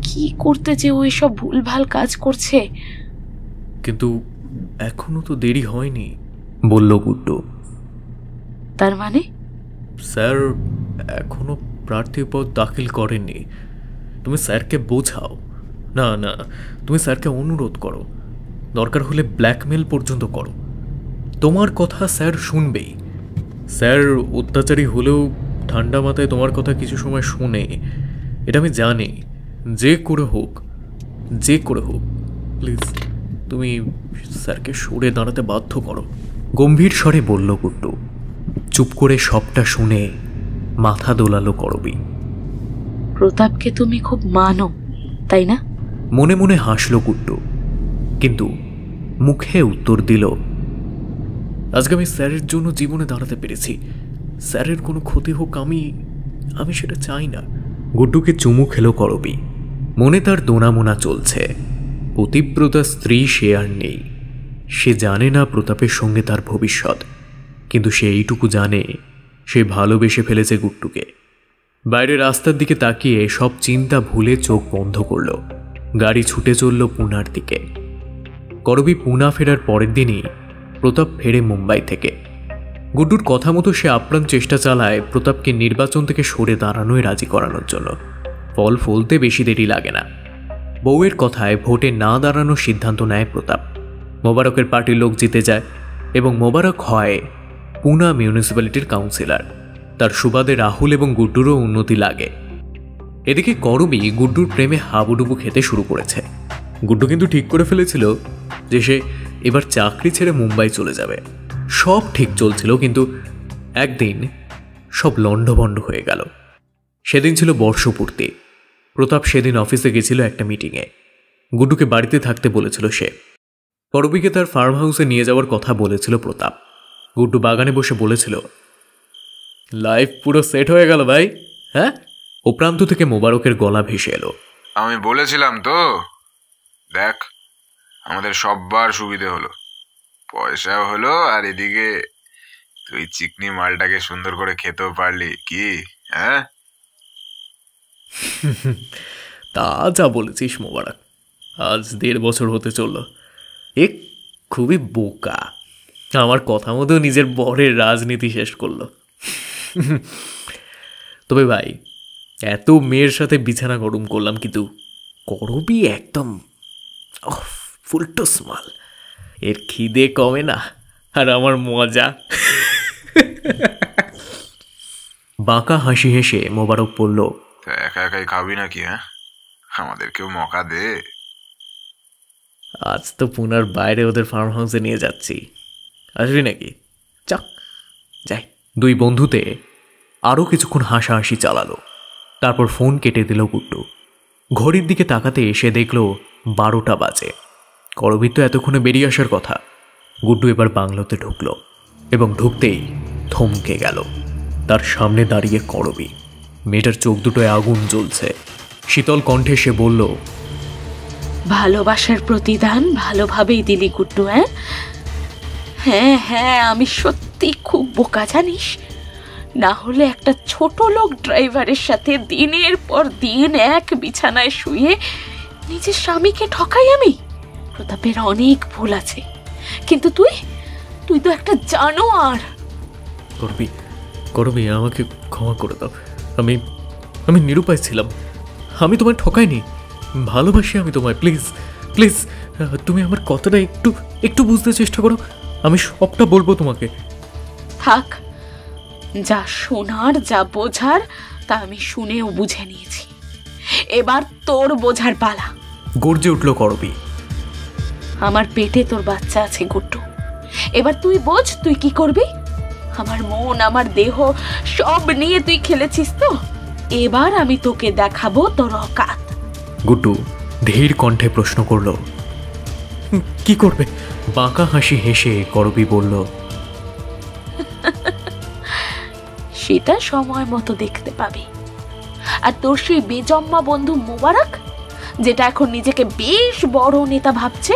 কি করতে যে ও এসব ভুলভাল কাজ করছে। কিন্তু এখনো তো দেরি হয়নি, বলল গুড্ডু। তার মানে? স্যার এখনো প্রার্থী পদ দাখিল করেননি। তুমি স্যারকে বোঝাও। না না, তুমি স্যারকে অনুরোধ করো, দরকার হলে ব্ল্যাকমেল পর্যন্ত করো। তোমার কথা স্যার শুনবেই। স্যার অত্যাচারী হলেও ঠান্ডা মাথায় তোমার কথা কিছু সময় শোনে, এটা আমি জানি। যে করে হোক, যে করে হোক, প্লিজ তুমি স্যারকে সরে দাঁড়াতে বাধ্য করো, গম্ভীর স্বরে বলল গুড্ডু। চুপ করে সবটা শুনে মাথা দোলালো করবি। প্রতাপকে তুমি খুব মানো, তাই না? মনে মনে হাসল গুড্ডু, কিন্তু মুখে উত্তর দিল, আজকে আমি স্যারের জন্য জীবনে দাঁড়াতে পেরেছি। স্যারের কোনো ক্ষতি হোক আমি সেটা চাই না। গুড্ডুকে চুমু খেলো করবি। মনে তার দোনামোনা চলছে। পতিব্রতা স্ত্রী সে আর নেই। সে জানে না প্রতাপের সঙ্গে তার ভবিষ্যৎ, কিন্তু সে এইটুকু জানে সে ভালোবেসে ফেলেছে গুড্ডুকে। বাইরে রাস্তার দিকে তাকিয়ে সব চিন্তা ভুলে চোখ বন্ধ করল। গাড়ি ছুটে চলল পুনার দিকে। করবি পুনা ফেরার পরের দিনই প্রতাপ ফেরে মুম্বাই থেকে। গুড্ডুর কথা মতো সে আপ্রাণ চেষ্টা চালায় প্রতাপকে নির্বাচন থেকে সরে দাঁড়ানোয় রাজি করানোর জন্য। ফল ফলতে বেশি দেরি লাগে না। বউয়ের কথায় ভোটে না দাঁড়ানোর সিদ্ধান্ত নেয় প্রতাপ। মোবারকের পার্টির লোক জিতে যায় এবং মোবারক হয় পুনা মিউনিসিপ্যালিটির কাউন্সিলর। তার সুবাদে রাহুল এবং গুড্ডুরও উন্নতি লাগে। এদিকে করবি গুড্ডুর প্রেমে হাবুডুবু খেতে শুরু করেছে। গুড্ডু কিন্তু ঠিক করে ফেলেছিল যে সে এবার চাকরি ছেড়ে মুম্বাই চলে যাবে। সব ঠিক চলছিল, কিন্তু একদিন সব লণ্ডভণ্ড হয়ে গেল। সেদিন ছিল বর্ষপূর্তি। প্রতাপ সেদিন অফিসে গেছিল একটা মিটিংয়ে। গুড্ডুকে বাড়িতে থাকতে বলেছিল সে। করবিকে তার ফার্ম হাউসে নিয়ে যাওয়ার কথা বলেছিল প্রতাপ। গুড্ডু বাগানে বসে বলেছিল, লাইফ পুরো সেট হয়ে গেল ভাই। হ্যাঁ? ও প্রান্ত থেকে মোবারকের গলা ভেসে এলো, আমি বলেছিলাম তো, দেখ আমাদের সববার সুবিধে হলো, পয়সাও হলো, আর এদিকে তুই চিকনি মালটাকে সুন্দর করে খেতেও পারলি। কি হ্যাঁ? তা যা বলেছিস মোবারক। আজ 1.5 বছর হতে চলল। খুবই বোকা, আমার কথা মতো নিজের বরের রাজনীতি শেষ করলো। তবে ভাই, এত মেয়ের সাথে বিছানা গরম করলাম, কিন্তু করবি একদম ফুলটুস মাল। এর খিদে কমে না, আর আমার মজা। বাঁকা হাসি হেসে মোবারক বলল, একা একাই খাবি নাকি? হ্যাঁ, আমাদেরকেও মকা দে। আজ তো পুনার বাইরে ওদের ফার্ম হাউসে নিয়ে যাচ্ছি, আসবি নাকি? চাক যাই। দুই বন্ধুতে আরও কিছুক্ষণ হাসাহাসি চালালো। তারপর ফোন কেটে দিল গুড্ডু। ঘড়ির দিকে তাকাতে এসে দেখল 12টা বাজে। করবীর তো এতক্ষণে বেরিয়ে আসার কথা। গুড্ডু এবার বাংলোতে ঢুকল এবং ঢুকতেই থমকে গেল। তার সামনে দাঁড়িয়ে করবী। মেয়েটার চোখ দুটোয় আগুন জ্বলছে। শীতল কণ্ঠে সে বলল, ভালোবাসার প্রতিদান ভালোভাবেই দিলি গুড্ডু। হ্যাঁ হ্যাঁ, আমি সত্যি খুব বোকা জানিস। না হলে একটা ছোট লোক ড্রাইভারের সাথে দিনের পর দিন এক বিছানায় শুয়ে নিজের স্বামীকে ঠকাই আমি। প্রতাপের অনেক ভুল আছে, কিন্তু তুই তো একটা জানোয়ার। করবী আমাকে ক্ষমা করে দাও। আমি নিরুপায় ছিলাম। আমি তোমায় ঠকাইনি, ভালোবাসি আমি তোমায়। প্লিজ প্লিজ, তুমি আমার কথাটা একটু বুঝতে চেষ্টা করো। আমি সবটা বলবো তোমাকে। থাক, যা শোনার যা বোঝার তা আমি শুনেও বুঝে নিয়েছি। এবার তোর বোঝার পালা। গর্জে উঠল করবী। আমার পেটে তোর বাচ্চা আছে গুড্ডু। এবার তুই বোঝ তুই কি করবি। আমার মন, আমার দেহ সব নিয়ে তুই খেলেছিস তো। এবার আমি তোকে দেখাবো তোর অকাত। গুড্ডু ধীর কণ্ঠে প্রশ্ন করল। কি করবে? বাঁকা হাসি হেসে করবি বলল, সেটা সময় মতো দেখতে পাবি। আর তোর সেই বেজম্মা বন্ধু মোবারক, যেটা এখন নিজেকে বেশ বড় নেতা ভাবছে,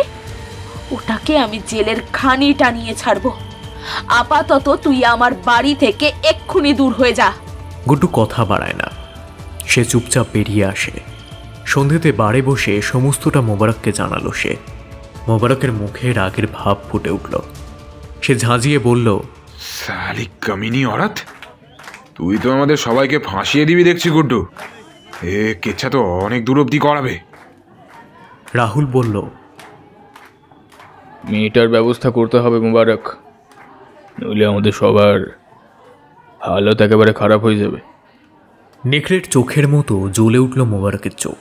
ওটাকে আমি জেলের খানি টানিয়ে ছাড়বো। আপাতত তুই আমার বাড়ি থেকে এক্ষুনি দূর হয়ে যা। গুড্ডু কথা বাড়ায় না, সে চুপচাপ বেরিয়ে আসে। সন্ধেতে বাড়ি বসে সমস্তটা মোবারককে জানালো সে। মোবারকের মুখে রাগের ভাব ফুটে উঠল। সে ঝাঁঝিয়ে বলল, সালি কামিনী অরাত, তুই তো আমাদের সবাইকে ফাঁসিয়ে দিবি দেখছি গুড্ডু। এ কেচ্ছা তো অনেক দূর অব্দি করাবে। রাহুল বলল, মেয়েটার ব্যবস্থা করতে হবে মোবারক, নইলে আমাদের সবার হালত একেবারে খারাপ হয়ে যাবে। নেকড়ের চোখের মতো জ্বলে উঠল মোবারকের চোখ।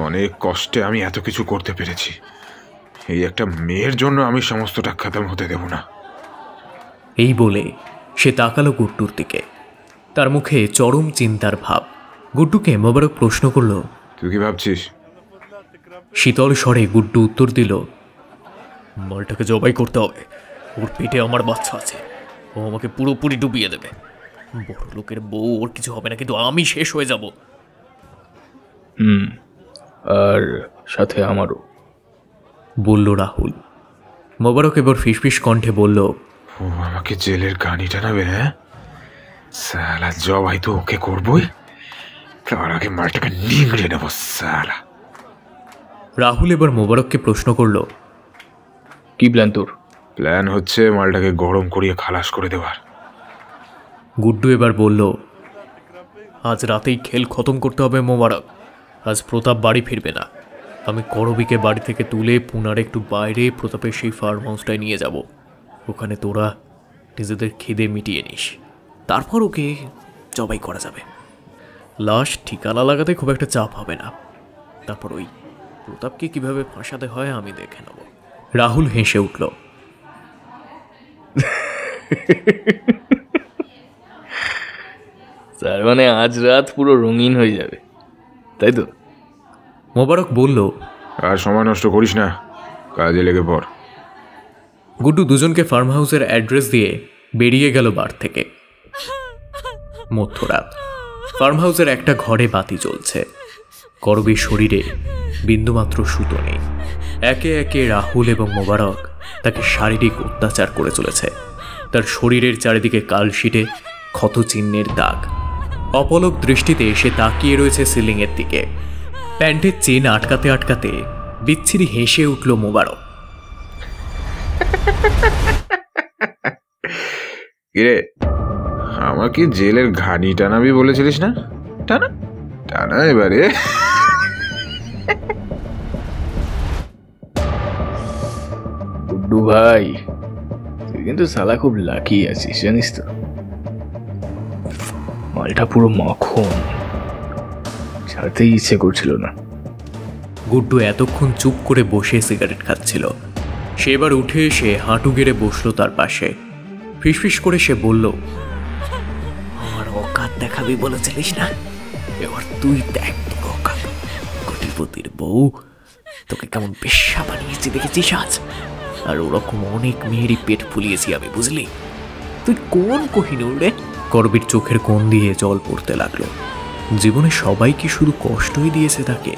অনেক কষ্টে আমি এত কিছু করতে পেরেছি, এই একটা মেয়ের জন্য আমি সমস্তটা খতম হতে দেব না। এই বলে সে তাকালো গুড্ডুর দিকে, তার মুখে চরম চিন্তার ভাব। গুড্ডুকে মোবারক প্রশ্ন করল, তুই কি ভাবছিস? শীতল স্বরে গুড্ডু উত্তর দিল, মালটাকে জবাই করতে হবে। ওর পেটে আমার বাচ্চা আছে, ও আমাকে পুরোপুরি ডুবিয়ে দেবে। বড় লোকের বউ, ওর কিছু হবে না, কিন্তু আমি শেষ হয়ে যাব। আর সাথে আমারও, বলল রাহুল। মোবারক এবার ফিসফিস কণ্ঠে বলল, ও আমাকে জেলের গানি টানাবে? হ্যাঁ, সালা জবাই তো ওকে করবই, তার আগে মালটাকে নিংড়ে নেব সালা। রাহুল এবার মোবারককে প্রশ্ন করল, কি প্ল্যান তোর? প্ল্যান হচ্ছে মালটাকে গরম করিয়ে খালাস করে দেওয়ার। গুড্ডু এবার বলল, আজ রাতেই খেল খতম করতে হবে মোবারক। আজ প্রতাপ বাড়ি ফিরবে না। আমি করবিকে বাড়ি থেকে তুলে পুনার একটু বাইরে প্রতাপের সেই ফার্ম হাউসটায় নিয়ে যাব। ওখানে তোরা নিজেদের খিদে মিটিয়ে নিস, তারপর ওকে জবাই করা যাবে। লাশ ঠিকানা লাগাতে খুব একটা চাপ হবে না। তারপর ওই প্রতাপকে কিভাবে ফাঁসাতে হয় আমি দেখে নেব। রাহুল হেসে উঠল। তার মানে আজ রাত পুরো রঙিন হয়ে যাবে, তাই তো? মোবারক বলল, আর সময় নষ্ট করিস না, কাজে লেগে পড়। গুড্ডু দুজনকে ফার্ম হাউসের অ্যাড্রেস দিয়ে বেরিয়ে গেল বার থেকে। মধ্যরাত। ফার্ম হাউসের একটা ঘরে বাতি জ্বলছে। করবীর শরীরে বিন্দুমাত্র সুতো নেই। একে একে রাহুল এবং মোবারক তাকে শারীরিক অত্যাচার করে চলেছে। তার শরীরের চারিদিকে কালশিটে ক্ষত চিহ্নের দাগ। অপলক দৃষ্টিতে সে তাকিয়ে রয়েছে সিলিংয়ের দিকে। প্যান্টের চেন আটকাতে আটকাতে বিচ্ছিরি হেসে উঠল মোবারক। কিরে, আমাকে জেলের ঘানি টানাবি বলেছিলিস না? টানা টানা এবারে। গুড্ডু ভাই, তুই কিন্তু সালা খুব লাকি আছিস জানিস তো। মালটা পুরো মাখন, ছাড়তেই ইচ্ছে করছিল না। গুড্ডু এতক্ষণ চুপ করে বসে সিগারেট খাচ্ছিল। সে এবার উঠে এসে হাঁটু গেড়ে বসলো তার পাশে। ফিসফিস করে সে বলল, আমার অকাত দেখাবি বলেছিলিস না, এবার তুই দেখ তোর অকাত। কোটিপতির বউ তোকে কেমন বেশ্যা বানিয়েছি দেখেছিস আজ? আর ওরকম অনেক মেয়েরই পেট ফুলিয়েছি আমি, বুঝলি? তুই কোন কোহিনূর রে? করবীর চোখের কোণ দিয়ে জল পড়তে লাগলো। জীবনে সবাই কি শুধু কষ্টই দিয়েছে তাকে?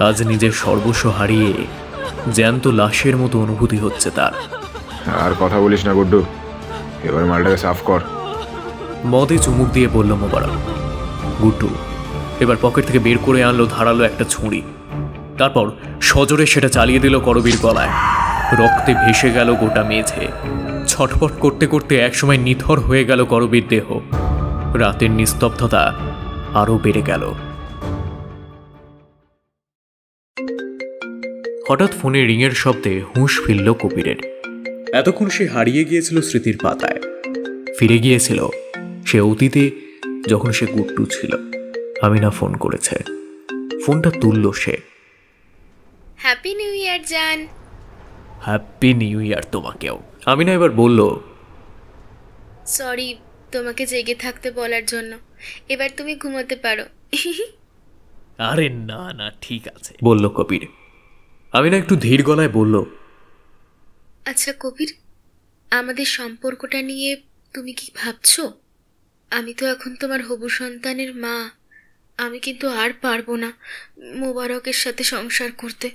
আজ নিজের সর্বস্ব হারিয়ে জ্যান্ত লাশের মতো অনুভূতি হচ্ছে তার। আর কথা বলিস না গুড্ডু, এবার মালটাকে সাফ কর। মদে চুমুক দিয়ে বলল মোবারক। গুড্ডু এবার পকেট থেকে বের করে আনলো ধারালো একটা ছুরি। তারপর সজোরে সেটা চালিয়ে দিল করবীর গলায়। রক্তে ভেসে গেল গোটা মেঝে। ছটফট করতে করতে একসময় নিথর হয়ে গেল করবীর দেহ। রাতের নিস্তব্ধতা আরো বেড়ে গেল। হঠাৎ ফোনে রিংয়ের শব্দে হুঁশ ফিরল কবিরের। এতক্ষণ সে হারিয়ে গিয়েছিল স্মৃতির পাতায়। ফিরে গিয়েছিল সে অতীতে, যখন সে গুড্ডু ছিল। আমিনা ফোন করেছে। ফোনটা তুলল সে। হ্যাপি নিউ ইয়ার জান। হ্যাপি নিউ ইয়ার তোমাকেও। আমিনা এবার বলল, সরি, তোমাকে জেগে থাকতে বলার জন্য। এবার তুমি ঘুমোতে পারো। আরে না না, ঠিক আছে, বলল কবির। আমিনা একটু ধীর গলায় বলল, আচ্ছা কবির, আমাদের সম্পর্কটা নিয়ে তুমি কি ভাবছো? আমি তো এখন তোমার হবু সন্তানের মা। আমি কিন্তু আর পারবো না মোবারকের সাথে সংসার করতে।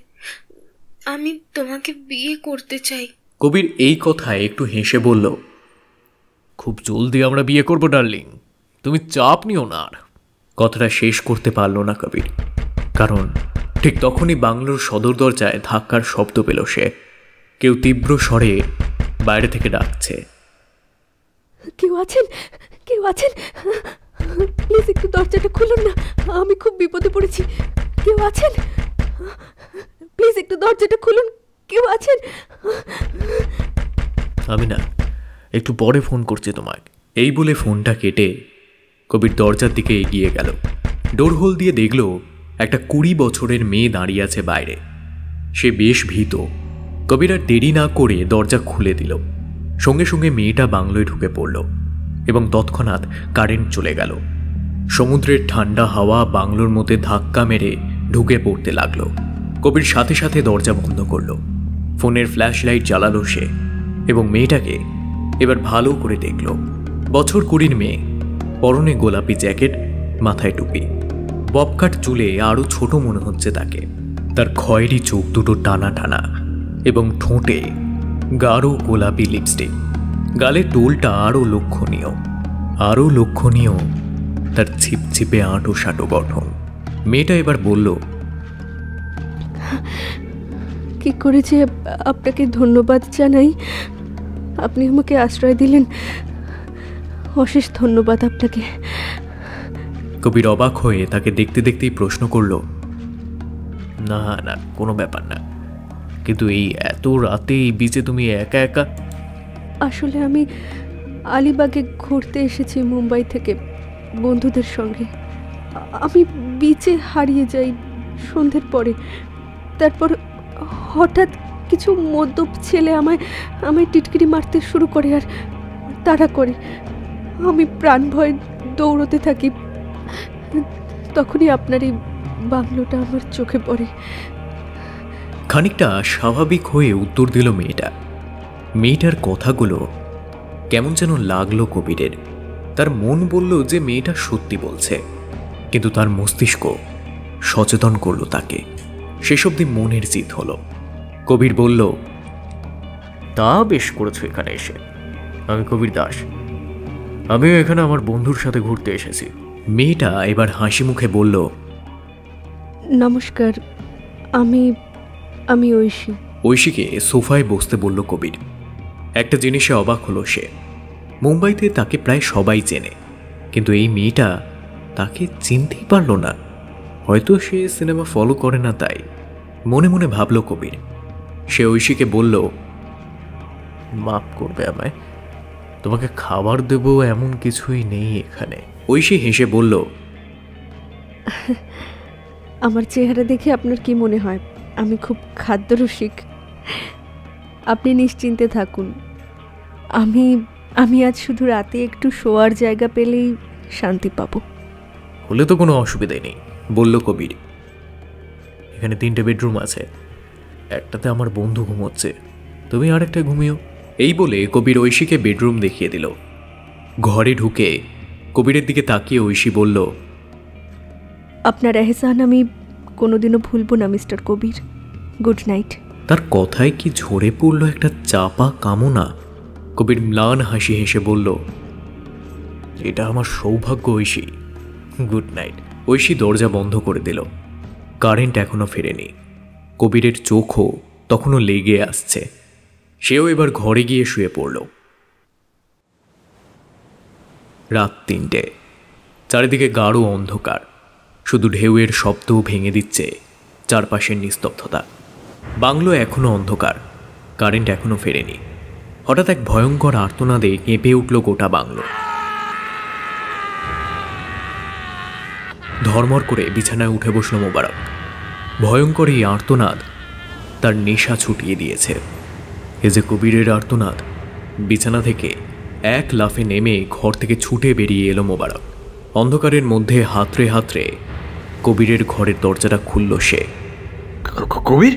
আমি তোমাকে বিয়ে করতে চাই। কবির এই কথায় একটু হেসে বলল, খুব জলদি আমরা বিয়ে করব ডার্লিং, তুমি চাপ নিও না। আর কথাটা শেষ করতে পারল না কবির, কারণ ঠিক তখনই বাংলোর সদর দরজায় ধাক্কার শব্দ পেল সে। কেউ তীব্র স্বরে বাইরে থেকে ডাকছে, কেউ আছেন? কেউ আছেন? প্লিজ একটু দরজাটা খুলুন না, আমি খুব বিপদে পড়েছি। কেউ আছেন? প্লিজ একটু দরজাটা খুলুন, কেউ আছেন? আমি না, একটু পরে ফোন করছি তোমায়। এই বলে ফোনটা কেটে কবির দরজার দিকে এগিয়ে গেল। ডোর হোল দিয়ে দেখল একটা 20 বছরের মেয়ে দাঁড়িয়ে আছে বাইরে। সে বেশ ভীত। কবির আর দেরি না করে দরজা খুলে দিল। সঙ্গে সঙ্গে মেয়েটা বাংলোয় ঢুকে পড়ল এবং তৎক্ষণাৎ কারেন্ট চলে গেল। সমুদ্রের ঠান্ডা হাওয়া বাংলোর মধ্যে ধাক্কা মেরে ঢুকে পড়তে লাগলো। কবির সাথে সাথে দরজা বন্ধ করল। ফোনের ফ্ল্যাশ লাইট জ্বালালো সে এবং মেয়েটাকে এবার ভালো করে দেখল। বছর 20 মেয়ে, পরনে গোলাপি জ্যাকেট, মাথায় টুপি, ববকাট চুলে আরও ছোট মনে হচ্ছে তাকে। তার খয়েরি চোখ দুটো টানা টানা এবং ঠোঁটে গাঢ় গোলাপি লিপস্টিক। গালে টোলটা আরও লক্ষণীয় তার ছিপছিপে আঁটো সাঁটো গঠন। মেয়েটা এবার বলল, কি করে যে আপনাকে ধন্যবাদ জানাই। আপনি আমাকে আশ্রয় দিলেন, অশেষ ধন্যবাদ আপনাকে। কবির অবাক হয়ে তাকে দেখতে দেখতেই প্রশ্ন করল, না না, কোনো ব্যাপার না, কিন্তু এই এত রাতে এই বিচে তুমি একা একা? আসলে আমি আলিবাগে ঘুরতে এসেছি মুম্বাই থেকে বন্ধুদের সঙ্গে। আমি বিচে হারিয়ে যাই সন্ধ্যের পরে। তারপর হঠাৎ কিছু মদ্যপ ছেলে আমায় টিটকিরি মারতে শুরু করে আর তাড়া করে। আমি প্রাণ ভয়ে দৌড়তে থাকি। তখনই আপনার এই বাংলোটা আমার চোখে পড়ে। খানিকটা স্বাভাবিক হয়ে উত্তর দিল মেয়েটা। মেয়েটার কথাগুলো কেমন যেন লাগলো কবিরের। তার মন বলল যে মেয়েটা সত্যি বলছে, কিন্তু তার মস্তিষ্ক সচেতন করলো তাকে। শেষ অবধি মনের জিত হলো। কবির বলল, তা বেশ করেছো এখানে এসে। আমি কবির দাস, আমিও এখানে আমার বন্ধুর সাথে ঘুরতে এসেছি। মেয়েটা এবার হাসি মুখে বলল, নমস্কার, আমি ঐশী। ঐশীকে সোফায় বসতে বলল কবির। একটা জিনিসে অবাক হলো সে। মুম্বাইতে তাকে প্রায় সবাই চেনে, কিন্তু এই মেয়েটা তাকে চিনতেই পারল না। হয়তো সে সিনেমা ফলো করে না, তাই মনে মনে ভাবল কবির। সে ঐশীকে বলল, মাফ করবে আমায়, তোমাকে খাবার দেব এমন কিছুই নেই এখানে। ঐশী হেসে বলল, আমার চেহারা দেখে আপনার কি মনে হয় আমি খুব খাদ্যরসিক? আপনি নিশ্চিন্তে থাকুন। আমি আজ শুধু রাতে একটু শোয়ার জায়গা পেলেই শান্তি পাবো। হলে তো কোনো অসুবিধাই নেই, বলল কবির। এখানে 3টে বেডরুম আছে, একটাতে আমার বন্ধু ঘুমোচ্ছে, তুমি আর একটা ঘুমিও। এই বলে কবির ঐশীকে বেডরুম দেখিয়ে দিল। ঘরে ঢুকে কবিরের দিকে তাকিয়ে ঐশী বলল, আপনার এহসান আমি কোনোদিনও ভুলবো না মিস্টার কবির। Good night. তার কথায় কি ঝরে পড়ল একটা চাপা কামনা। কবির ম্লান হাসি হেসে বলল, এটা আমার সৌভাগ্য ঐশী, গুড নাইট। ঐশী দরজা বন্ধ করে দিল। কারেন্ট এখনো ফেরেনি। কবিরের চোখও তখনও লেগে আসছে। সেও এবার ঘরে গিয়ে শুয়ে পড়ল। রাত 3টে। চারিদিকে গাঢ় অন্ধকার, শুধু ঢেউয়ের শব্দ ভেঙে দিচ্ছে চারপাশের নিস্তব্ধতা। বাংলো এখনো অন্ধকার, কারেন্ট এখনো ফেরেনি। হঠাৎ এক ভয়ঙ্কর আর্তনাদে কেঁপে উঠল গোটা বাংলো। ধর্মর করে বিছানায় উঠে বসল মোবারক। ভয়ঙ্কর এই আর্তনাদ তার নেশা ছুটিয়ে দিয়েছে। এ যে কবিরের আর্তনাদ। বিছানা থেকে এক লাফে নেমে ঘর থেকে ছুটে বেরিয়ে এলো মোবারক। অন্ধকারের মধ্যে হাতড়ে হাতড়ে কবিরের ঘরের দরজাটা খুলল সে। কবির,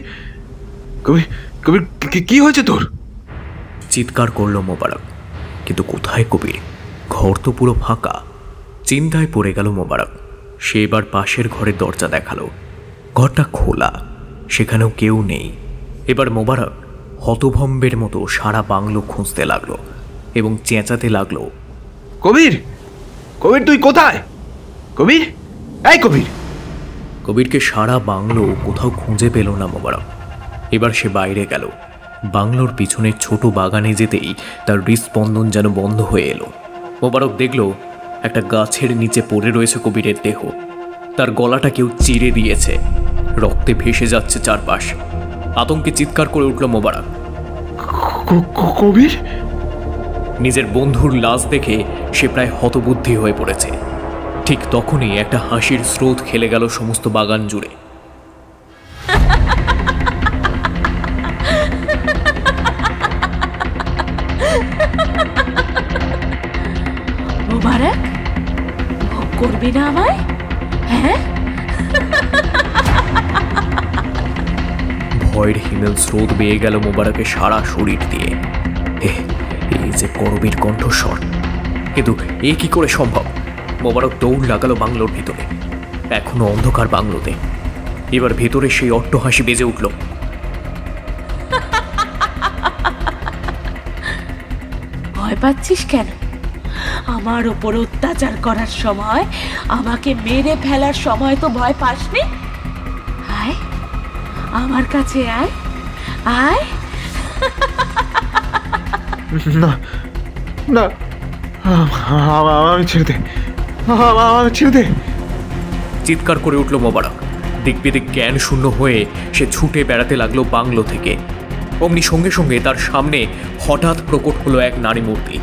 কবির, কবির, কি হয়েছে তোর? চিৎকার করল মোবারক, কিন্তু কোথায় কবির? ঘর তো পুরো ফাঁকা। চিন্তায় পড়ে গেল মোবারক। সে এবার পাশের ঘরের দরজা দেখালো। ঘরটা খোলা, সেখানেও কেউ নেই। এবার মোবারক হতভম্বের মতো সারা বাংলো খুঁজতে লাগলো এবং চেঁচাতে লাগলো, কবির, কবির তুই কোথায়? কবির, এই কবির! কবিরকে সারা বাংলো কোথাও খুঁজে পেল না মোবারক। এবার সে বাইরে গেল। বাংলোর পিছনের ছোট বাগানে যেতেই তার হৃদস্পন্দন যেন বন্ধ হয়ে এলো। মোবারক দেখল একটা গাছের নিচে পড়ে রয়েছে কবিরের দেহ। তার গলাটা কেউ চিরে দিয়েছে, রক্তে ভেসে যাচ্ছে চারপাশ। আতঙ্কে চিৎকার করে উঠল মোবারক। কবির! নিজের বন্ধুর লাশ দেখে সে প্রায় হতবুদ্ধি হয়ে পড়েছে। ঠিক তখনই একটা হাসির স্রোত খেলে গেল সমস্ত বাগান জুড়ে। মোবারক, ভোগ করবি না আমায়? হ্যাঁ? ভয়ের হিমেল স্রোত বেয়ে গেল মোবারকের সারা শরীর দিয়ে। এই যে করবীর কণ্ঠস্বর, কিন্তু এ কি করে সম্ভব? মোবারক দৌড় লাগালো বাংলোর ভিতরে। এখনো অন্ধকার বাংলোতে। এবার ভেতরে সেই অট্টহাসি বেজে উঠল। ভয় পাচ্ছিস কেন? আমার ওপর অত্যাচার করার সময়, আমাকে মেরে ফেলার সময় তো ভয় পাসনি। আয়, আমার কাছে আয়, আয়। না, না, আমি ছেড়ে দে, আমি ছেড়ে দে! চিৎকার করে উঠল মোবারক। দিক বিদিক জ্ঞান শূন্য হয়ে সে ছুটে বেড়াতে লাগলো বাংলো থেকে। অমনি সঙ্গে সঙ্গে তার সামনে হঠাৎ প্রকট হলো এক নারী মূর্তি।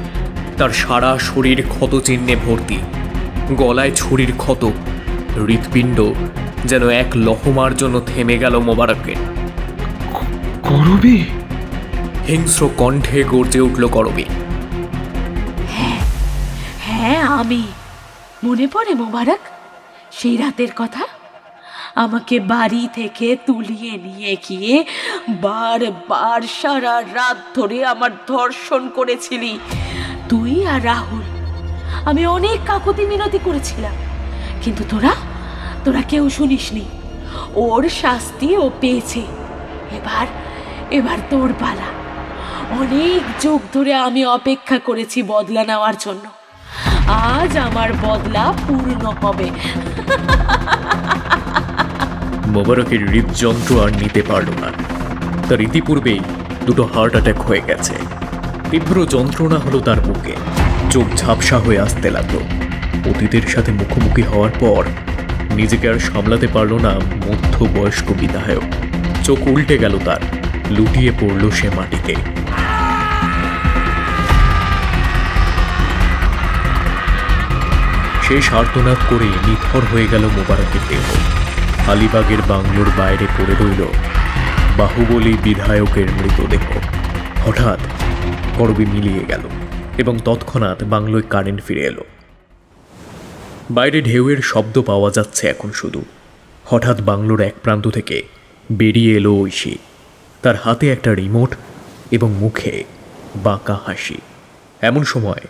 তার সারা শরীর ক্ষত চিহ্নে ভর্তি, গলায় ছুরির ক্ষত। হৃৎপিণ্ড যেন এক লহমার জন্য থেমে গেল মোবারকের। করবি? হিংস্র কণ্ঠে গর্জে উঠল করবি। হ্যাঁ, আমি। মনে পড়ে মোবারক সেই রাতের কথা? আমাকে বাড়ি থেকে তুলিয়ে নিয়ে গিয়ে বারবার সারা রাত ধরে আমার ধর্ষণ করেছিলি তুই আর রাহুল। আমি অনেক কাকুতি মিনতি করেছিলাম, কিন্তু তোরা কেউ শুনিসনি। ওর শাস্তি ও পেয়েছে। এবার তোর পালা। অনেক যুগ ধরে আমি অপেক্ষা করেছি বদলা নেওয়ার জন্য। আজ আমার বদলা পূর্ণ হবে। মোবারকের হৃদযন্ত্র আর নিতে পারল না। তার ইতিপূর্বেই দুটো হার্ট অ্যাটাক হয়ে গেছে। তীব্র যন্ত্রণা হলো তার বুকে। চোখ ঝাপসা হয়ে আসতে লাগলো। অতীতের সাথে মুখোমুখি হওয়ার পর নিজেকে আর সামলাতে পারল না মধ্যবয়স্ক বিধায়ক। চোখ উল্টে গেল তার। লুটিয়ে পড়ল সে মাটিতে। শেষ আর্তনাদ করে নিথর হয়ে গেল মোবারকের দেহ। আলিবাগের বাংলোর বাইরে পড়ে রইল বাহুবলী বিধায়কের মৃতদেহ। হঠাৎ করবি মিলিয়ে গেল এবং তৎক্ষণাৎ বাংলোয় কারেন্ট ফিরে এলো। বাইরে ঢেউয়ের শব্দ পাওয়া যাচ্ছে এখন শুধু। হঠাৎ বাংলোর এক প্রান্ত থেকে বেরিয়ে এলো ঐশী। তার হাতে একটা রিমোট এবং মুখে বাঁকা হাসি। এমন সময়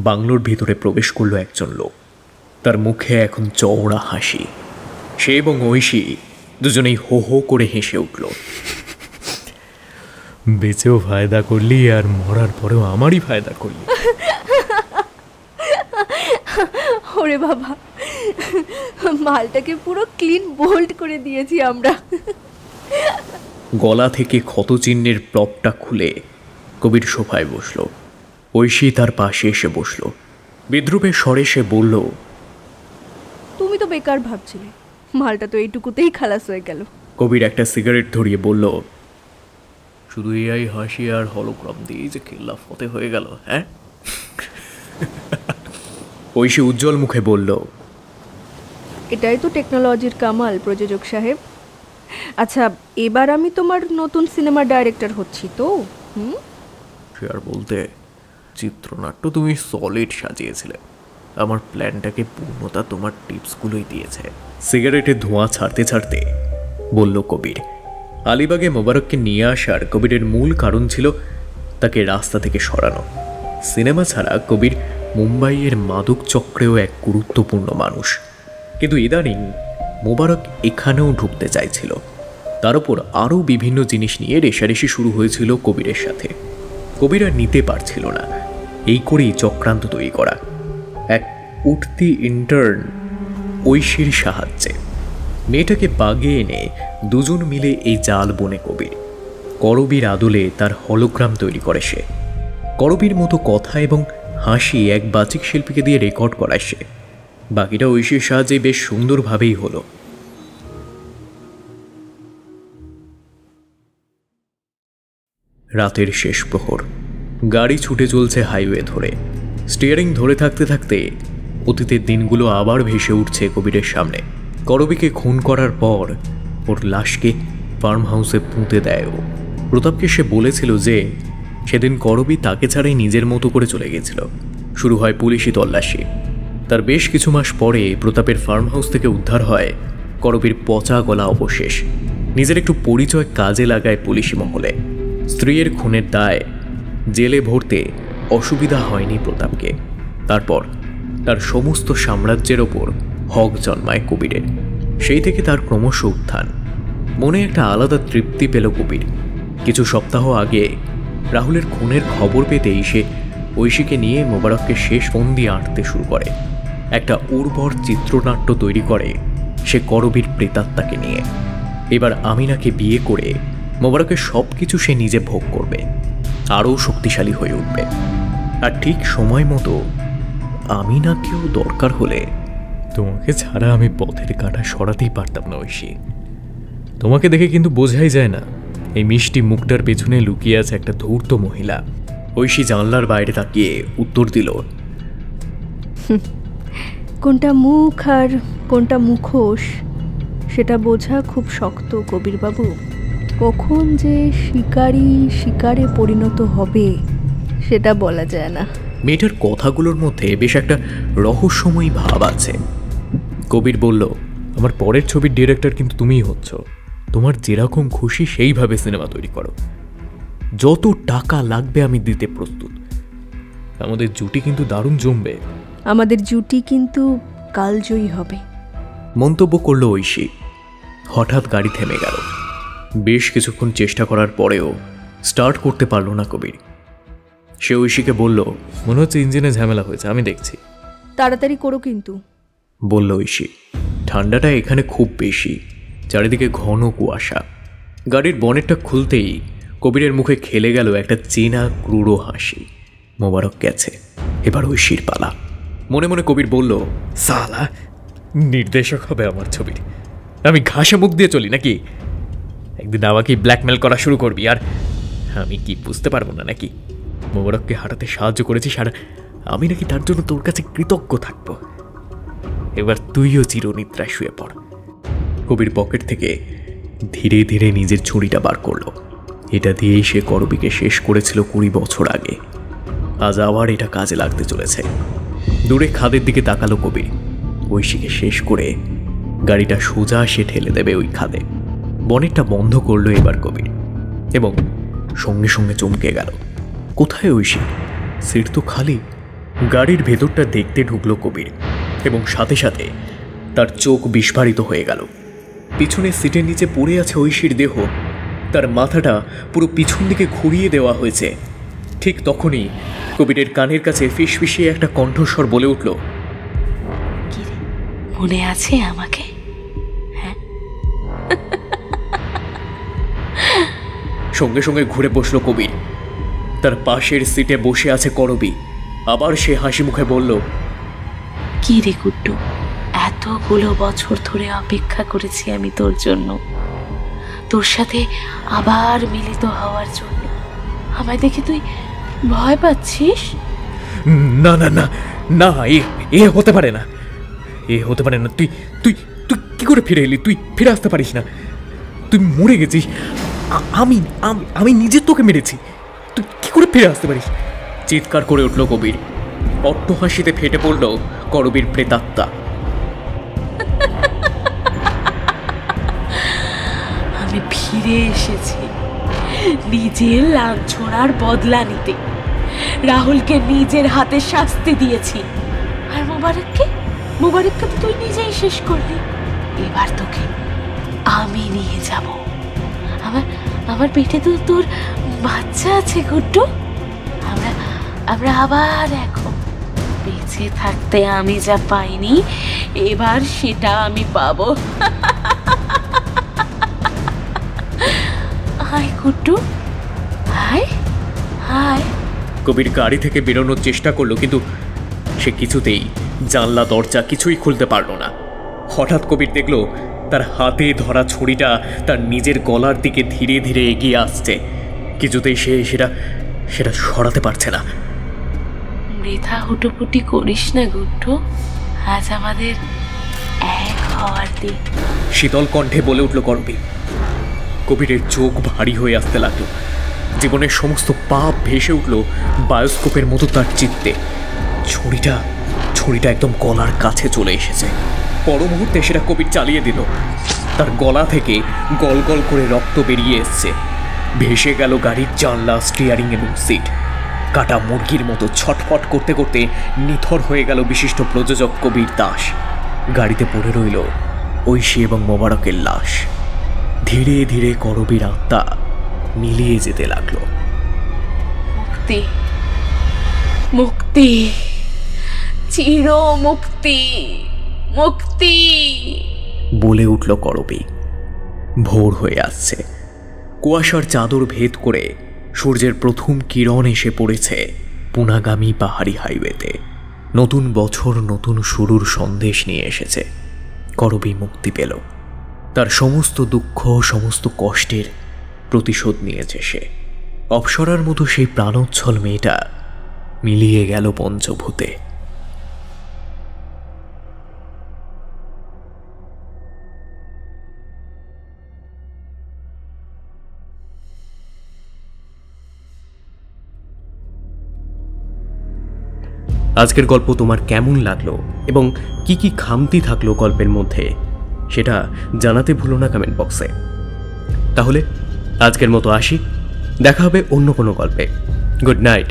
বাংলোর ভিতরে প্রবেশ করলো একজন লোক। তার মুখে এখন চওড়া হাসি। সে এবং ঐশী দুজনেই হো হো করে হেসে উঠল। বেঁচেও ফায়দা করলি আর মরার পরেও আমারই ফায়দা করলি। ওরে বাবা, মালটাকে পুরো ক্লিন বোল্ড করে দিয়েছি আমরা। গলা থেকে ক্ষতচিহ্নের প্লপটা খুলে কবির সোফায় বসল। ঐশী তার পাশে এসে বসল। বিদ্রুপের স্বরে সে বলল, তুমি তো বেকার ভাবছিলে, মালটা তো এইটুকুতেই খালাস হয়ে গেল। কবির একটা সিগারেট ধরিয়ে বলল, শুধু এআই হাসি আর হলোগ্রাম দিয়ে যে কেল্লা ফতে হয়ে গেল। হ্যাঁ? ঐশী উজ্জ্বল মুখে বলল, এটাই তো টেকনোলজির কামাল প্রযোজক সাহেব। আচ্ছা, এবার আমি তোমার নতুন সিনেমা ডাইরেক্টর হচ্ছি তো? সে আর বলতে, চিত্রনাট্য তুমি সলিড সাজিয়েছিলে, আমার প্ল্যানটাকে পূর্ণতা তোমার টিপসগুলোই দিয়েছে। সিগারেটের ধোঁয়া ছাড়তে ছাড়তে বলল কবির। আলিবাগে মোবারককে নিয়ে আসার কবিরের মূল কারণ ছিল তাকে রাস্তা থেকে সরানো। সিনেমা ছাড়া কবির মুম্বাইয়ের মাদক চক্রেও এক গুরুত্বপূর্ণ মানুষ, কিন্তু ইদানিং মোবারক এখানেও ঢুকতে চাইছিল। তার উপর আরও বিভিন্ন জিনিস নিয়ে রেশারেশি শুরু হয়েছিল কবিরের সাথে। কবির আর নিতে পারছিল না, এই করেই চক্রান্ত তৈরি করা। এক উঠতি ইন্টার্ন ঐশীর সাহায্যে মেয়েটাকে বাগে এনে দুজন মিলে এই জাল বনে কবির। করবীর আদলে তার হলোগ্রাম তৈরি করে সে। করবীর মতো কথা এবং হাসি এক বাচিক শিল্পীকে দিয়ে রেকর্ড করায় সে। বাকিটা ঐশীর সাহায্যে বেশ সুন্দরভাবেই হলো। রাতের শেষ প্রহর, গাড়ি ছুটে চলছে হাইওয়ে ধরে। স্টিয়ারিং ধরে থাকতে থাকতে অতীতের দিনগুলো আবার ভেসে উঠছে কবিরের সামনে। করবীকে খুন করার পর ওর লাশকে ফার্ম হাউসে পুঁতে দেয় ও। প্রতাপকে সে বলেছিল যে সেদিন করবী তাকে ছাড়াই নিজের মতো করে চলে গেছিল। শুরু হয় পুলিশি তল্লাশি। তার বেশ কিছু মাস পরে প্রতাপের ফার্ম হাউস থেকে উদ্ধার হয় করবীর পচা গলা অবশেষ। নিজের একটু পরিচয় কাজে লাগায় পুলিশি মহলে। স্ত্রীর খুনের দায় জেলে ভরতে অসুবিধা হয়নি প্রতাপকে। তারপর তার সমস্ত সাম্রাজ্যের ওপর হক জন্মায় কবিরের। সেই থেকে তার ক্রমশ উত্থান। মনে একটা আলাদা তৃপ্তি পেল কবির। কিছু সপ্তাহ আগে রাহুলের খুনের খবর পেতেই সে ঐশীকে নিয়ে মোবারককে শেষ ফন্দি আঁটতে শুরু করে। একটা উর্বর চিত্রনাট্য তৈরি করে সে করবীর প্রেতাত্মাকে নিয়ে। এবার আমিনাকে বিয়ে করে মোবারকের সব কিছু সে নিজে ভোগ করবে, আরও শক্তিশালী হয়ে উঠবে। আর ঠিক সময় মতো আমিনাকেও দরকার হলে তোমাকে ছাড়া আমি পথের কাঁটা সরাতেই পারতাম না ঐশী। তোমাকে দেখে কিন্তু বোঝাই যায় না এই মিষ্টি মুখটার পেছনে লুকিয়ে আছে একটা ধূর্ত মহিলা। ঐশী জানলার বাইরে তাকিয়ে উত্তর দিল, কোনটা মুখ আর কোনটা মুখোশ সেটা বোঝা খুব শক্ত কবিরবাবু। কখন যে শিকারে পরিণত হবে সেটা বলা যায় না। মেয়েটার কথাগুলোর মধ্যে বেশ একটা রহস্যময়ী ভাব আছে। কবির বলল, আমার পরের ছবির ডিরেক্টর কিন্তু তুমিই হচ্ছ। তোমার যেরকম খুশি সেইভাবে সিনেমা তৈরি করো, যত টাকা লাগবে আমি দিতে প্রস্তুত। আমাদের জুটি কিন্তু দারুণ জমবে। আমাদের জুটি কিন্তু কালজয়ী হবে, মন্তব্য করল ঐশী। হঠাৎ গাড়ি থেমে গেল। বেশ কিছুক্ষণ চেষ্টা করার পরেও স্টার্ট করতে পারল না কবির। সে ঐশীকে বলল, মনে হচ্ছে ইঞ্জিনে ঝামেলা হয়েছে, আমি দেখছি। তাড়াতাড়ি করো কিন্তু, বলল ঐশী। ঠান্ডাটা এখানে খুব বেশি, চারিদিকে ঘন কুয়াশা। গাড়ির বনেটটা খুলতেই কবিরের মুখে খেলে গেল একটা চেনা ক্রূর হাসি। মোবারক গেছে, এবার ঐশীর পালা। মনে মনে কবির বলল, সালা নির্দেশক হবে আমার ছবির। আমি ঘাসে মুখ দিয়ে চলি নাকি? একদিন আমাকে ব্ল্যাকমেল করা শুরু করবি আর আমি কি বুঝতে পারবো না নাকি? মোবারককে হাঁটাতে সাহায্য করেছিস আর আমি নাকি তার জন্য তোর কাছে কৃতজ্ঞ থাকবো। এবার তুইও চিরনিদ্রায় শুয়ে পড়। কবির পকেট থেকে ধীরে ধীরে নিজের ছুরিটা বার করলো। এটা দিয়েই সে করবীকে শেষ করেছিল 20 বছর আগে। আজ আবার এটা কাজে লাগতে চলেছে। দূরে খাদের দিকে তাকালো কবির। ঐশীকে শেষ করে গাড়িটা সোজা সে ঠেলে দেবে ওই খাদে। বনেটটা বন্ধ করলো এবার কবির এবং সঙ্গে সঙ্গে চমকে গেল। কোথায় ঐশী? সিট তো খালি। গাড়ির ভেতরটা দেখতে ঢুকলো কবির এবং সাথে সাথে তার চোখ বিস্ফারিত হয়ে গেল। পিছনের সিটের নিচে পড়ে আছে ঐশীর দেহ। তার মাথাটা পুরো পিছন দিকে ঘুরিয়ে দেওয়া হয়েছে। ঠিক তখনই কবিরের কানের কাছে ফিসফিসিয়ে একটা কণ্ঠস্বর বলে উঠল, মনে আছে আমাকে? হ্যাঁ। সঙ্গে সঙ্গে ঘুরে বসলো কবির। তার পাশের সিটে বসে আছে করবী। আবার সে হাসি মুখে বলল, কি রে গুড্ডু, এতগুলো বছর ধরে অপেক্ষা করেছি আমি তোর জন্য, তোর সাথে আবার মিলিত হওয়ার জন্য। আমায় দেখে তুই ভয় পাচ্ছিস? না না না না, এ হতে পারে না, এ হতে পারে না। তুই তুই তুই কি করে ফিরে এলি? তুই ফিরে আসতে পারিস না। তুই মরে গেছিস। আমি আমি নিজে তোকে মেরেছি। তুই কি করে ফিরে আসতে পারিস? চিৎকার করে উঠল কবির। অট্টহাসিতে ফেটে পড়ল করবীর প্রেতাত্মা। আমি ফিরে এসেছি নিজের লাঞ্ছনার বদলা নিতে। রাহুলকে নিজের হাতে শাস্তি দিয়েছি, আর মোবারককে তো তুই নিজেই শেষ করলি। এবার তোকে আমি নিয়ে যাব। আমার পেটে তো তোর বাচ্চা আছে গুড্ডু। আমরা আবার এখন বেঁচে থাকতে আমি যা পাইনি, এবার সেটা আমি পাবো। Hi Guddu, hi hi. Kabir গাড়ি থেকে বেরোনোর চেষ্টা করলো, কিন্তু সে কিছুতেই জানলা দরজা কিছুই খুলতে পারল না। হঠাৎ কবির দেখল তার হাতে ধরা ছুরিটা তার নিজের গলার দিকে ধীরে ধীরে এগিয়ে আসছে। কিছুতেই সে সেটা সরাতে পারছে না। বৃথা হুটোপুটি করিস না গুড্ডু, আজ আমাদের এক হওয়ার দিন। শীতল কণ্ঠে বলে উঠল করবী। কবিরের চোখ ভারী হয়ে আসতে লাগলো। জীবনের সমস্ত পাপ ভেসে উঠল বায়োস্কোপের মতো তার চিত্তে। ছুরিটা একদম গলার কাছে চলে এসেছে। পর মুহূর্তে সেটা কবির চালিয়ে দিল। তার গলা থেকে গল গল করে রক্ত বেরিয়ে এসছে। ভেসে গেল গাড়ির জানলা, স্টিয়ারিং এবং সিট। কাটা মুরগির মতো ছটফট করতে করতে নিথর হয়ে গেল বিশিষ্ট প্রযোজক কবির দাস। গাড়িতে পড়ে রইল ঐশী এবং মোবারকের লাশ। ধীরে ধীরে করবীর আত্মা মিলিয়ে যেতে লাগলো। মুক্তি, মুক্তি, চির মুক্তি, মুক্তি বলে উঠল করবী। ভোর হয়ে আসছে। কুয়াশার চাদর ভেদ করে সূর্যের প্রথম কিরণ এসে পড়েছে পুনাগামী পাহাড়ি হাইওয়েতে। নতুন বছর নতুন শুরুর সন্দেশ নিয়ে এসেছে। করবী মুক্তি পেল। তার সমস্ত দুঃখ, সমস্ত কষ্টের প্রতিশোধ নিয়েছে সে। অপ্সরার মতো সেই প্রাণোচ্ছল মেয়েটা মিলিয়ে গেল পঞ্চভূতে। আজকের গল্প তোমার কেমন লাগলো এবং কি কি খামতি থাকলো গল্পের মধ্যে, সেটা জানাতে ভুলো না কমেন্ট বক্সে। তাহলে আজকের মতো আসি, দেখা হবে অন্য কোনো গল্পে। Good night.